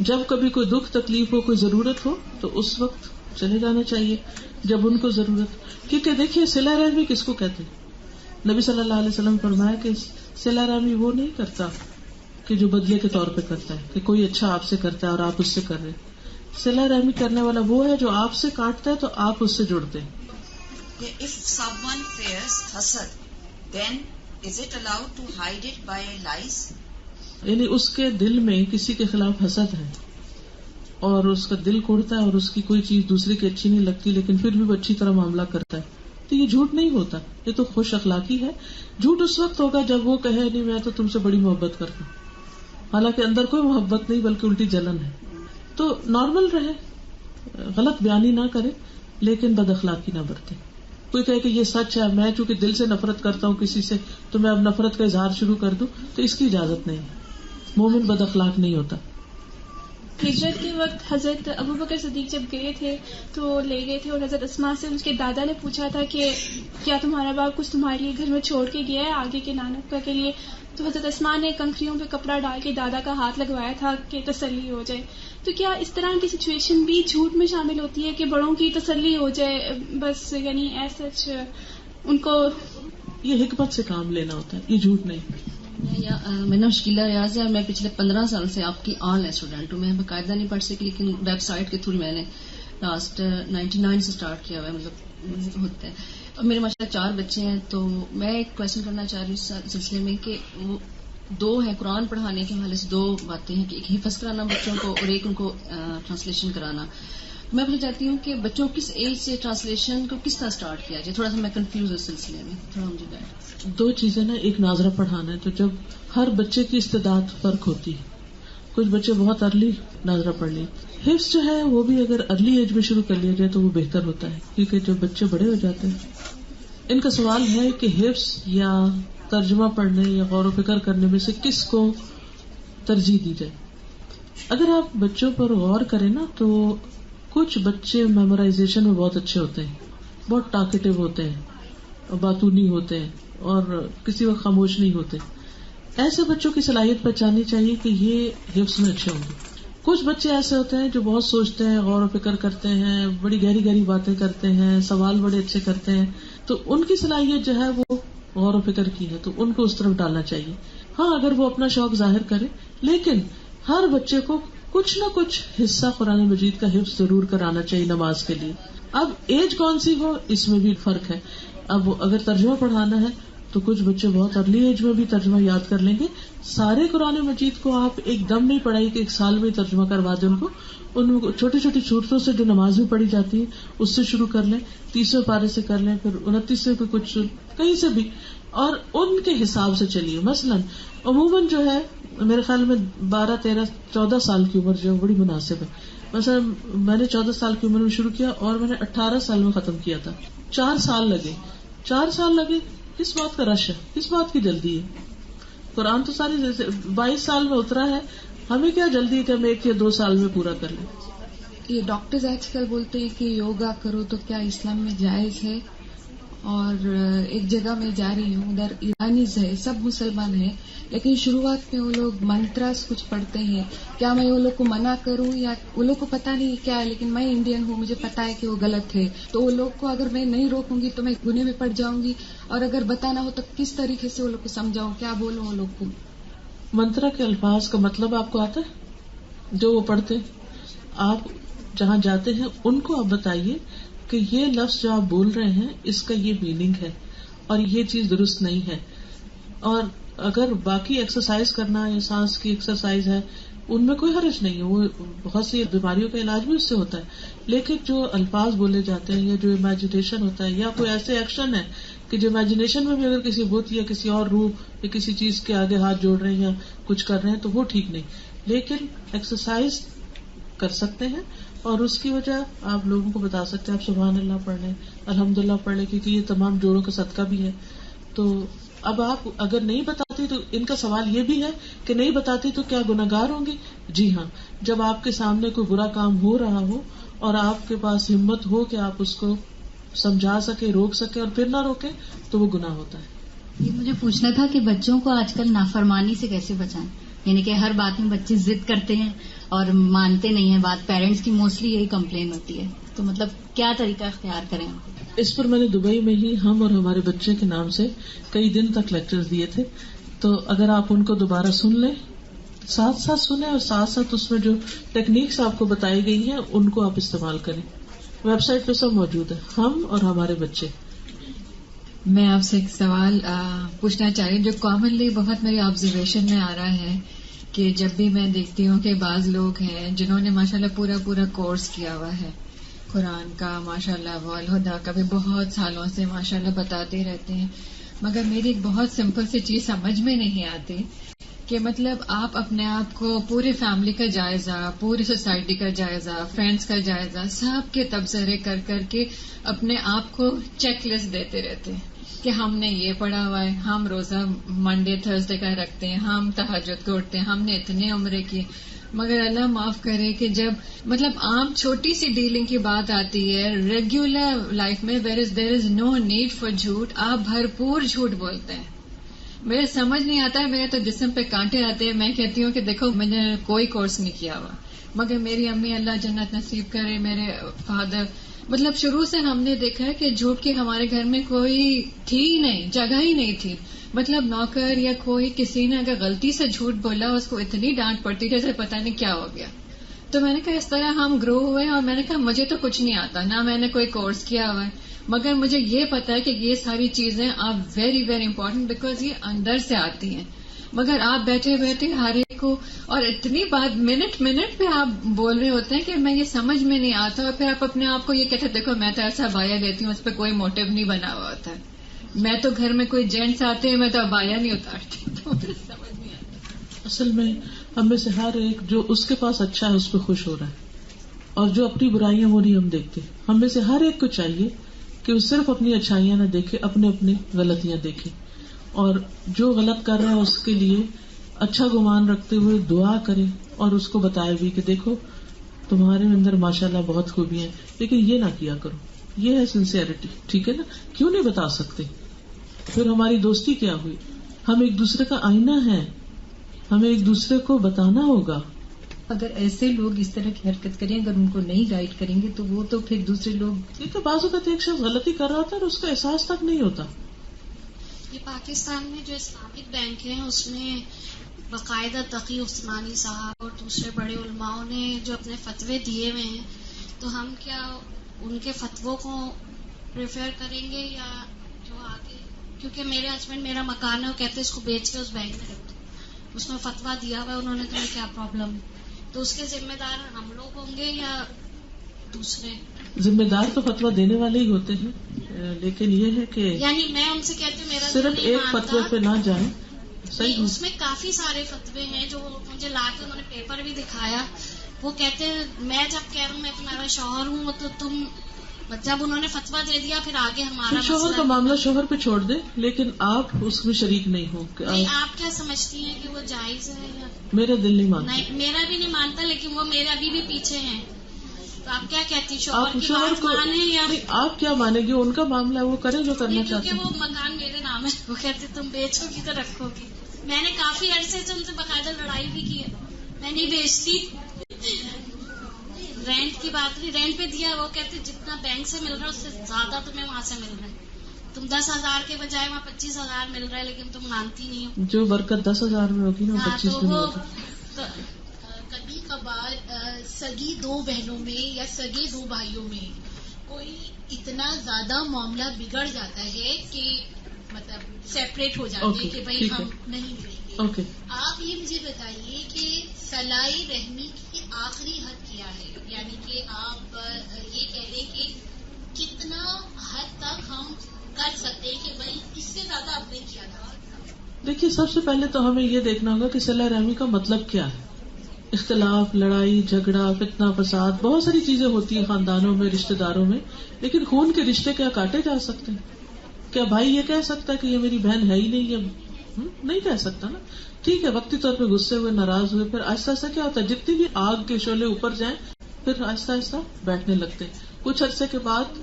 جب کبھی کوئی دکھ تکلیف ہو، کوئی ضرورت ہو تو اس وقت چلے جانا چاہیے جب ان کو ضرورت. کیونکہ دیکھیے صلہ رحمی کس کو کہتے ہیں؟ نبی صلی اللہ علیہ وسلم فرمایا کہ صلہ رحمی وہ نہیں کرتا کہ جو بدلے کے طور پہ کرتا ہے، کہ کوئی اچھا آپ سے کرتا ہے اور آپ اس سے کر رہے. صلہ رحمی کرنے والا وہ ہے جو آپ سے کاٹتا ہے تو آپ اس سے جڑتے ہیں. If someone fears hasad, then is it allowed to hide it by lies? یعنی اس کے دل میں کسی کے خلاف حسد ہے اور اس کا دل کوڑتا ہے اور اس کی کوئی چیز دوسرے کی اچھی نہیں لگتی لیکن پھر بھی وہ اچھی طرح معاملہ کرتا ہے، تو یہ جھوٹ نہیں ہوتا، یہ تو خوش اخلاقی ہے. جھوٹ اس وقت ہوگا جب وہ کہے نہیں میں تو تم سے بڑی محبت کرتا ہوں، حالانکہ اندر کوئی محبت نہیں بلکہ الٹی جلن ہے. تو نارمل رہے، غلط بیانی نہ کرے لیکن بد اخلاقی نہ برتے. کوئی کہے کہ یہ سچ ہے، میں چونکہ دل سے نفرت کرتا ہوں کسی سے تو میں اب نفرت کا اظہار شروع کر دوں، تو اس کی اجازت نہیں ہے. مومن بد اخلاق نہیں ہوتا. ہجرت کے وقت حضرت ابو بکر صدیق جب گئے تھے تو لے گئے تھے اور حضرت اسماء سے اس کے دادا نے پوچھا تھا کہ کیا تمہارا باپ کچھ تمہارے لیے گھر میں چھوڑ کے گیا ہے آگے کے نانک کے لیے؟ تو حضرت اسماء نے کنکریوں پہ کپڑا ڈال کے دادا کا ہاتھ لگوایا تھا کہ تسلی ہو جائے. تو کیا اس طرح کی سچویشن بھی جھوٹ میں شامل ہوتی ہے کہ بڑوں کی تسلی ہو جائے بس، یعنی ایسا ان کو یہ حکمت سے کام لینا ہوتا ہے، یہ جھوٹ نہیں. میرا نام شکیلا ریاض ہے، میں پچھلے 15 سال سے آپ کی آن لائن اسٹوڈنٹ ہوں. میں باقاعدہ نہیں پڑھ سکی لیکن ویب سائٹ کے تھرو میں نے لاسٹ 99 سے اسٹارٹ کیا ہوا ہے، مطلب ہوتا ہے. اور میرے ماشاءاللہ 4 بچے ہیں، تو میں ایک کوشچن کرنا چاہ رہی ہوں اس سلسلے میں کہ وہ 2 ہیں قرآن پڑھانے کے حوالے سے 2 باتیں ہیں کہ ایک حفظ کرانا بچوں کو اور ایک ان کو ٹرانسلیشن کرانا. میں پوچھنا چاہتی ہوں کہ بچوں کس ایج سے ٹرانسلیشن کو کس طرح اسٹارٹ کیا جائے؟ تھوڑا سا میں کنفیوز اس سلسلے میں، تھوڑا مجھے گائیڈ. 2 چیزیں نا، ایک ناظرہ پڑھانا ہے تو جب ہر بچے کی استعداد فرق ہوتی ہے، کچھ بچے بہت ارلی ناظرہ پڑھ لیں. حفظ جو ہے وہ بھی اگر ارلی ایج میں شروع کر لیا جائے تو وہ بہتر ہوتا ہے، کیونکہ جب بچے بڑے ہو جاتے ہیں. ان کا سوال ہے کہ حفظ یا ترجمہ پڑھنے یا غور و فکر کرنے میں سے کس کو ترجیح دی جائے. اگر آپ بچوں پر غور کریں نا تو کچھ بچے میمورائزیشن میں بہت اچھے ہوتے ہیں، بہت ٹاکیٹو ہوتے ہیں، باتونی ہوتے ہیں اور کسی وقت خاموش نہیں ہوتے. ایسے بچوں کی صلاحیت پہچاننی چاہیے کہ یہ حفظ میں اچھے ہوں گے. کچھ بچے ایسے ہوتے ہیں جو بہت سوچتے ہیں، غور و فکر کرتے ہیں، بڑی گہری گہری باتیں کرتے ہیں، سوال بڑے اچھے کرتے ہیں، تو ان کی صلاحیت جو ہے وہ غور و فکر کی ہے، تو ان کو اس طرف ڈالنا چاہیے. ہاں اگر وہ اپنا شوق ظاہر کرے، لیکن ہر بچے کو کچھ نہ کچھ حصہ قرآن مجید کا حفظ ضرور کرانا چاہیے نماز کے لیے. اب ایج کون سی ہو اس میں بھی فرق ہے. اب اگر ترجمہ پڑھانا ہے تو کچھ بچے بہت ارلی ایج میں بھی ترجمہ یاد کر لیں گے. سارے قرآن مجید کو آپ ایک دم نہیں پڑھائیے کہ 1 سال میں ترجمہ کروا دیں. ان کو چھوٹی چھوٹی صورتوں سے جو نماز میں پڑھی جاتی ہے اس سے شروع کر لیں، 30ویں پارے سے کر لیں، پھر 29ویں پہ کچھ کہیں سے بھی، اور ان کے حساب سے چلیے. مثلاً عموماً جو ہے میرے خیال میں 12, 13, 14 سال کی عمر جو بڑی مناسب ہے. مثلا میں نے 14 سال کی عمر میں شروع کیا اور میں نے 18 سال میں ختم کیا تھا. 4 سال لگے. 4 سال لگے. کس بات کا رش ہے، کس بات کی جلدی ہے؟ قرآن تو ساری 22 سال میں اترا ہے، ہمیں کیا جلدی ہے کہ ہم 1 یا 2 سال میں پورا کر لیں. یہ ڈاکٹرز آج کل بولتے ہیں کہ یوگا کرو تو کیا اسلام میں جائز ہے؟ اور ایک جگہ میں جا رہی ہوں، ادھر ایرانیز ہے، سب مسلمان ہیں، لیکن شروعات میں وہ لوگ منتراس کچھ پڑھتے ہیں. کیا میں وہ لوگ کو منع کروں؟ یا وہ لوگ کو پتا نہیں کیا ہے، لیکن میں انڈین ہوں، مجھے پتا ہے کہ وہ غلط ہے، تو وہ لوگ کو اگر میں نہیں روکوں گی تو میں گناہ میں پڑ جاؤں گی. اور اگر بتانا ہو تو کس طریقے سے وہ لوگ کو سمجھاؤں، کیا بولوں وہ لوگ کو؟ منترا کے الفاظ کا مطلب آپ کو آتا ہے جو وہ پڑھتے ہیں؟ آپ جہاں جاتے ہیں ان کو آپ بتائیے کہ یہ لفظ جو آپ بول رہے ہیں اس کا یہ میننگ ہے اور یہ چیز درست نہیں ہے. اور اگر باقی ایکسرسائز کرنا یا سانس کی ایکسرسائز ہے ان میں کوئی حرج نہیں ہے، وہ بہت سی بیماریوں کا علاج بھی اس سے ہوتا ہے. لیکن جو الفاظ بولے جاتے ہیں یا جو امیجنیشن ہوتا ہے یا کوئی ایسے ایکشن ہے کہ جو امیجنیشن میں بھی اگر کسی بت یا کسی اور روح یا کسی چیز کے آگے ہاتھ جوڑ رہے ہیں یا کچھ کر رہے ہیں تو وہ ٹھیک نہیں. لیکن ایکسرسائز کر سکتے ہیں اور اس کی وجہ آپ لوگوں کو بتا سکتے ہیں. آپ سبحان اللہ پڑھ لیں، الحمدللہ پڑھ لیں، کیونکہ یہ تمام جوڑوں کا صدقہ بھی ہے. تو اب آپ اگر نہیں بتاتی تو ان کا سوال یہ بھی ہے کہ نہیں بتاتی تو کیا گناہگار ہوں گی؟ جی ہاں، جب آپ کے سامنے کوئی برا کام ہو رہا ہو اور آپ کے پاس ہمت ہو کہ آپ اس کو سمجھا سکے، روک سکے اور پھر نہ روکے تو وہ گناہ ہوتا ہے. یہ مجھے پوچھنا تھا کہ بچوں کو آج کل نافرمانی سے کیسے بچائیں؟ یعنی کہ ہر بات میں بچے ضد کرتے ہیں اور مانتے نہیں ہیں بات. پیرنٹس کی موسٹلی یہی کمپلین ہوتی ہے، تو مطلب کیا طریقہ اختیار کریں؟ اس پر میں نے دبئی میں ہی ہم اور ہمارے بچے کے نام سے کئی دن تک لیکچرز دیے تھے. تو اگر آپ ان کو دوبارہ سن لیں، ساتھ ساتھ سنیں اور ساتھ ساتھ اس میں جو ٹیکنیکس آپ کو بتائی گئی ہیں ان کو آپ استعمال کریں. ویب سائٹ پہ سب موجود ہے، ہم اور ہمارے بچے. میں آپ سے ایک سوال پوچھنا چاہ رہی ہوں جو کامنلی بہت میری آبزرویشن میں آ رہا ہے کہ جب بھی میں دیکھتی ہوں کہ بعض لوگ ہیں جنہوں نے ماشاءاللہ پورا کورس کیا ہوا ہے قرآن کا، ماشاءاللہ وہ الہدا کا بھی بہت سالوں سے ماشاءاللہ بتاتے رہتے ہیں، مگر میری ایک بہت سمپل سی چیز سمجھ میں نہیں آتی کہ مطلب آپ اپنے آپ کو پوری فیملی کا جائزہ، پوری سوسائٹی کا جائزہ، فرینڈس کا جائزہ، سب کے تبصرے کر کے اپنے آپ کو چیک لسٹ دیتے رہتے ہیں کہ ہم نے یہ پڑھا ہوا ہے، ہم روزہ منڈے تھرسڈے کا رکھتے ہیں، ہم تہجد کو اٹھتے ہیں، ہم نے اتنے عمرے کی. مگر اللہ معاف کرے کہ جب مطلب عام چھوٹی سی ڈیلنگ کی بات آتی ہے ریگولر لائف میں دیر از نو نیڈ فار جھوٹ، آپ بھرپور جھوٹ بولتے ہیں. میرے سمجھ نہیں آتا ہے، میرے تو جسم پہ کانٹے آتے ہیں. میں کہتی ہوں کہ دیکھو میں نے کوئی کورس نہیں کیا ہوا، مگر میری امی اللہ جنت نصیب کرے، میرے فادر، مطلب شروع سے ہم نے دیکھا ہے کہ جھوٹ کی ہمارے گھر میں کوئی تھی ہی نہیں، جگہ ہی نہیں تھی. مطلب نوکر یا کوئی کسی نے اگر غلطی سے جھوٹ بولا اس کو اتنی ڈانٹ پڑتی جیسے پتہ نہیں کیا ہو گیا. تو میں نے کہا اس طرح ہم گرو ہوئے اور میں نے کہا مجھے تو کچھ نہیں آتا، نہ میں نے کوئی کورس کیا ہوا ہے، مگر مجھے یہ پتا ہے کہ یہ ساری چیزیں آپ ویری ویری امپورٹنٹ بیکاز یہ اندر سے آتی ہیں. مگر آپ بیٹھے ہر ایک کو اور اتنی بات منٹ پہ آپ بول رہے ہوتے ہیں کہ میں یہ سمجھ میں نہیں آتا، اور پھر آپ اپنے آپ کو یہ کہتے ہیں دیکھو میں تو ایسا ابایا لیتی ہوں، اس پہ کوئی موٹیو نہیں بنا ہوا ہوتا ہے. میں تو گھر میں کوئی جینٹس آتے ہیں میں تو ابایا نہیں اتارتی، تو مجھے سمجھ نہیں آتا. اصل میں ہم میں سے ہر ایک جو اس کے پاس اچھا ہے اس پہ خوش ہو رہا ہے، اور جو اپنی برائیاں ہو رہی ہم دیکھتے ہیں. ہم میں سے ہر ایک کو چاہیے کہ وہ صرف اپنی اچھائیاں نہ دیکھے، اپنی غلطیاں دیکھے، اور جو غلط کر رہا ہے اس کے لیے اچھا گمان رکھتے ہوئے دعا کرے اور اس کو بتائے بھی کہ دیکھو تمہارے اندر ماشاءاللہ بہت خوبیاں ہیں، لیکن یہ نہ کیا کرو. یہ ہے سنسیئرٹی، ٹھیک ہے نا؟ کیوں نہیں بتا سکتے؟ پھر ہماری دوستی کیا ہوئی؟ ہم ایک دوسرے کا آئینہ ہیں، ہمیں ایک دوسرے کو بتانا ہوگا. اگر ایسے لوگ اس طرح کی حرکت کریں، اگر ان کو نہیں گائیڈ کریں گے تو وہ تو پھر دوسرے لوگ. کیونکہ بعض اوقات ایک شخص غلطی کر رہا ہوتا ہے اور اس کا احساس تک نہیں ہوتا. یہ پاکستان میں جو اسلامک بینک ہیں اس میں باقاعدہ تقی عثمانی صاحب اور دوسرے بڑے علماؤں نے جو اپنے فتوے دیے ہوئے ہیں، تو ہم کیا ان کے فتووں کو پریفر کریں گے یا جو آگے، کیونکہ میرے ہسبینڈ میرا مکان ہے، وہ کہتے ہیں اس کو بیچ کے اس بینک میں رکھ دو، اس میں فتوا دیا ہوا ہے انہوں نے، تمہیں کیا پرابلم ہے؟ تو اس کے ذمہ دار ہم لوگ ہوں گے یا دوسرے؟ ذمہ دار تو فتوا دینے والے ہی ہوتے ہیں، لیکن یہ ہے کہ یعنی میں ان سے کہتی ہوں میرا صرف ایک فتوے پہ نہ جائیں. صحیح، اس میں کافی سارے فتوے ہیں جو مجھے لا کے انہوں نے پیپر بھی دکھایا. وہ کہتے ہیں میں جب کہہ رہا ہوں میں تمہارا شوہر ہوں تو تم، جب انہوں نے فتوا دے دیا پھر آگے ہمارا شوہر کا معاملہ شوہر پہ چھوڑ دیں، لیکن آپ اس میں شریک نہیں ہو. آپ کیا سمجھتی ہیں کہ وہ جائز ہے یا؟ میرا دل نہیں مانتا. نہیں، میرا بھی نہیں مانتا، لیکن وہ میرے ابھی بھی پیچھے ہیں. تو آپ کیا کہتی ہیں، شوہر کی بات مانیں یا؟ آپ کیا مانیں گے؟ ان کا معاملہ ہے، وہ کریں جو کرنا چاہتے ہیں. کیونکہ وہ مکان میرے نام ہے، وہ کہتے تم بیچو گی تو رکھو گی. میں نے کافی عرصے سے ان سے باقاعدہ لڑائی بھی کی ہے، میں نہیں بیچتی. رینٹ کی بات نہیں، رینٹ پہ دیا، وہ کہتے جتنا بینک سے مل رہا ہے اس سے زیادہ تمہیں وہاں سے مل رہا ہے. تم 10,000 کے بجائے وہاں 25,000 مل رہا ہے، لیکن تم مانتی نہیں ہو. جو برکت 10,000 میں ہوگی نا 25 میں ہوگی. کبھی کبھار سگی 2 بہنوں میں یا سگے 2 بھائیوں میں کوئی اتنا زیادہ معاملہ بگڑ جاتا ہے کہ مطلب سیپریٹ ہو جاتے ہیں کہ بھائی ہم نہیں ملیں گے. آپ یہ مجھے بتائیے کہ صلہ رحمی کی آخری حد کیا ہے؟ یعنی کہ آپ یہ کہہ رہے کہ کتنا حد تک ہم کر سکتے ہیں کہ بھائی اس سے زیادہ آپ نے کیا تھا؟ دیکھیے، سب سے پہلے تو ہمیں یہ دیکھنا ہوگا کہ صلہ رحمی کا مطلب کیا ہے. اختلاف، لڑائی جھگڑا، فتنہ فساد، بہت ساری چیزیں ہوتی ہیں خاندانوں میں، رشتہ داروں میں، لیکن خون کے رشتے کیا کاٹے جا سکتے ہیں؟ کیا بھائی یہ کہہ سکتا ہے کہ یہ میری بہن ہے ہی نہیں؟ یہ نہیں کہہ سکتا نا. ٹھیک ہے وقتی طور پہ غصے ہوئے, ناراض ہوئے, پھر آہستہ آہستہ کیا ہوتا ہے, جتنی بھی آگ کے شعلے اوپر جائیں پھر آہستہ آہستہ بیٹھنے لگتے, کچھ عرصے کے بعد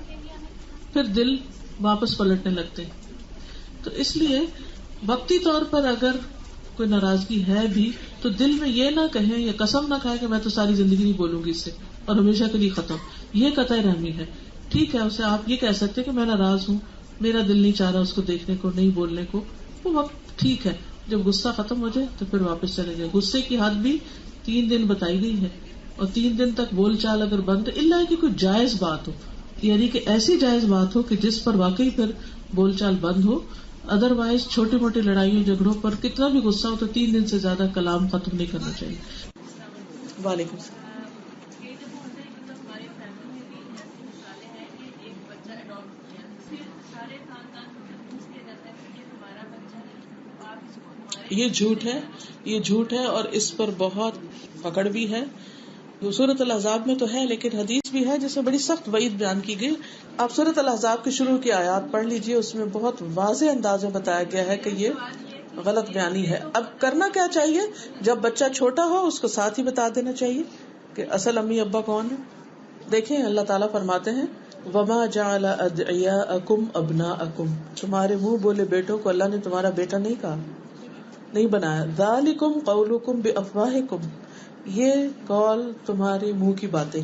پھر دل واپس پلٹنے لگتے. تو اس لیے وقتی طور پر اگر کوئی ناراضگی ہے بھی تو دل میں یہ نہ کہیں یا قسم نہ کھائے کہ میں تو ساری زندگی نہیں بولوں گی اس سے اور ہمیشہ کے لیے ختم. یہ قطع رحمی ہے. ٹھیک ہے اسے آپ یہ کہہ سکتے کہ میں ناراض ہوں, میرا دل نہیں چاہ رہا اس کو دیکھنے کو, نہیں بولنے کو. وہ وقت ٹھیک ہے, جب غصہ ختم ہو جائے تو پھر واپس چلے جائے. غصے کی حد بھی 3 دن بتائی گئی ہے, اور 3 دن تک بول چال اگر بند, الا کہ کوئی جائز بات ہو, یعنی کہ ایسی جائز بات ہو کہ جس پر واقعی پھر بول چال بند ہو. ادر وائز چھوٹی موٹی لڑائیوں جھگڑوں پر کتنا بھی غصہ ہو تو 3 دن سے زیادہ کلام ختم نہیں کرنا چاہیے. وعلیکم السلام. یہ جھوٹ ہے اور اس پر بہت پکڑ بھی ہے. سورۃ الاحزاب میں تو ہے, لیکن حدیث بھی ہے جس میں بڑی سخت وعید بیان کی گئی. آپ سورۃ الاحزاب کے شروع کی آیات پڑھ لیجئے, اس میں بہت واضح انداز میں بتایا گیا ہے کہ یہ غلط بیانی ہے. اب کرنا کیا چاہیے, جب بچہ چھوٹا ہو اس کو ساتھ ہی بتا دینا چاہیے کہ اصل امی ابا کون ہے. دیکھیں اللہ تعالیٰ فرماتے ہیں وما جعل ادعیاءکم ابناءکم, تمہارے منہ بولے بیٹوں کو اللہ نے تمہارا بیٹا نہیں کہا, نہیں بنایا. ذالکم قولکم بافواہکم, یہ قول تمہارے منہ کی باتیں.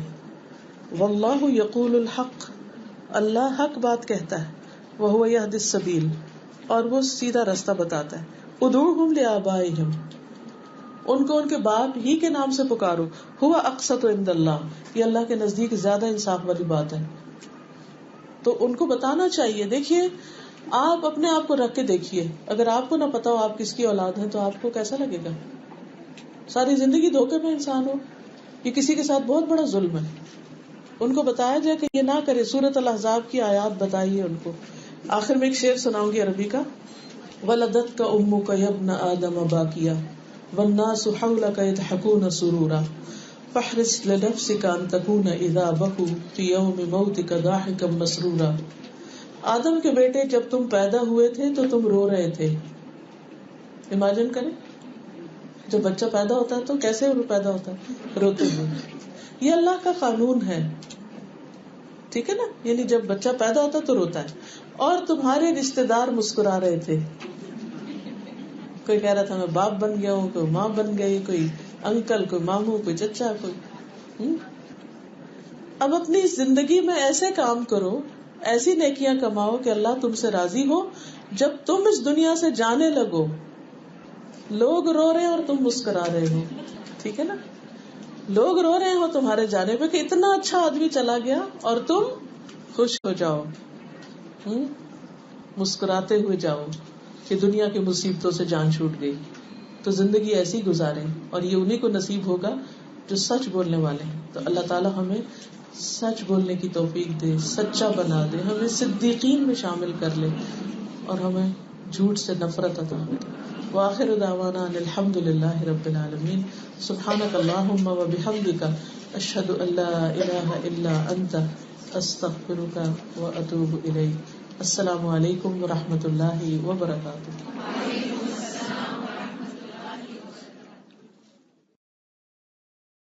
واللہ یقول الحق, اللہ حق بات کہتا ہے. وہو یہدی السبیل, اور وہ سیدھا رستہ بتاتا ہے. ادعوہم لآبائہم, ان کو ان کے باپ ہی کے نام سے پکارو. ہوا اقسط عند اللہ, یہ اللہ کے نزدیک زیادہ انصاف والی بات ہے. تو ان کو بتانا چاہیے. دیکھیے آپ اپنے آپ کو رکھ کے دیکھیے, اگر آپ کو نہ پتا ہو آپ کس کی اولاد ہیں تو آپ کو کیسا لگے گا. ساری زندگی دھوکے میں انسان ہو, یہ کسی کے ساتھ بہت بڑا ظلم ہے. ان کو بتایا جائے کہ یہ نہ کرے. سورۃ الاحزاب کی آیات بتائیے ان کو. آخر میں ایک شعر سناؤں گی عربی کا. ولدتک امک یا ابن آدم باکیا والناس حولک یضحکون سرورا فاحرص لنفسک ان تکون اذا بکوا فی یوم موتک ضاحکا مسرورا. آدم کے بیٹے جب تم پیدا ہوئے تھے تو تم رو رہے تھے. امیجن کریں جب بچہ پیدا ہوتا ہے تو کیسے پیدا ہوتا ہے, روتے ہوئے. یہ اللہ کا قانون ہے, ٹھیک ہے نا. یعنی جب بچہ پیدا ہوتا ہے تو روتا ہے. اور تمہارے رشتے دار مسکرا رہے تھے. کوئی کہہ رہا تھا میں باپ بن گیا ہوں, کوئی ماں بن گئی, کوئی انکل, کوئی ماموں, کوئی چچا, کوئی. اب اپنی زندگی میں ایسے کام کرو, ایسی نیکیاں کماؤ کہ اللہ تم سے راضی ہو. جب تم اس دنیا سے جانے لگو لوگ رو رہے ہیں اور تم مسکرا رہے ہو, ٹھیک ہے نا. لوگ رو رہے ہو تمہارے جانے پہ کہ اتنا اچھا آدمی چلا گیا, اور تم خوش ہو جاؤ, مسکراتے ہوئے جاؤ کہ دنیا کی مصیبتوں سے جان چھوٹ گئی. تو زندگی ایسی گزاریں, اور یہ انہیں کو نصیب ہوگا جو سچ بولنے والے ہیں. تو اللہ تعالیٰ ہمیں سچ بولنے کی توفیق دے, سچا بنا دے, ہمیں صدیقین میں شامل کر لے, اور ہمیں جھوٹ سے نفرت عطا کرے. وآخر دعوانا ان الحمد للہ رب العالمین. سبحانک اللہم و بحمدک اشہد ان لا الہ الا انت استغفرک و اتوب الیک. السلام علیکم و رحمۃ اللہ وبرکاتہ.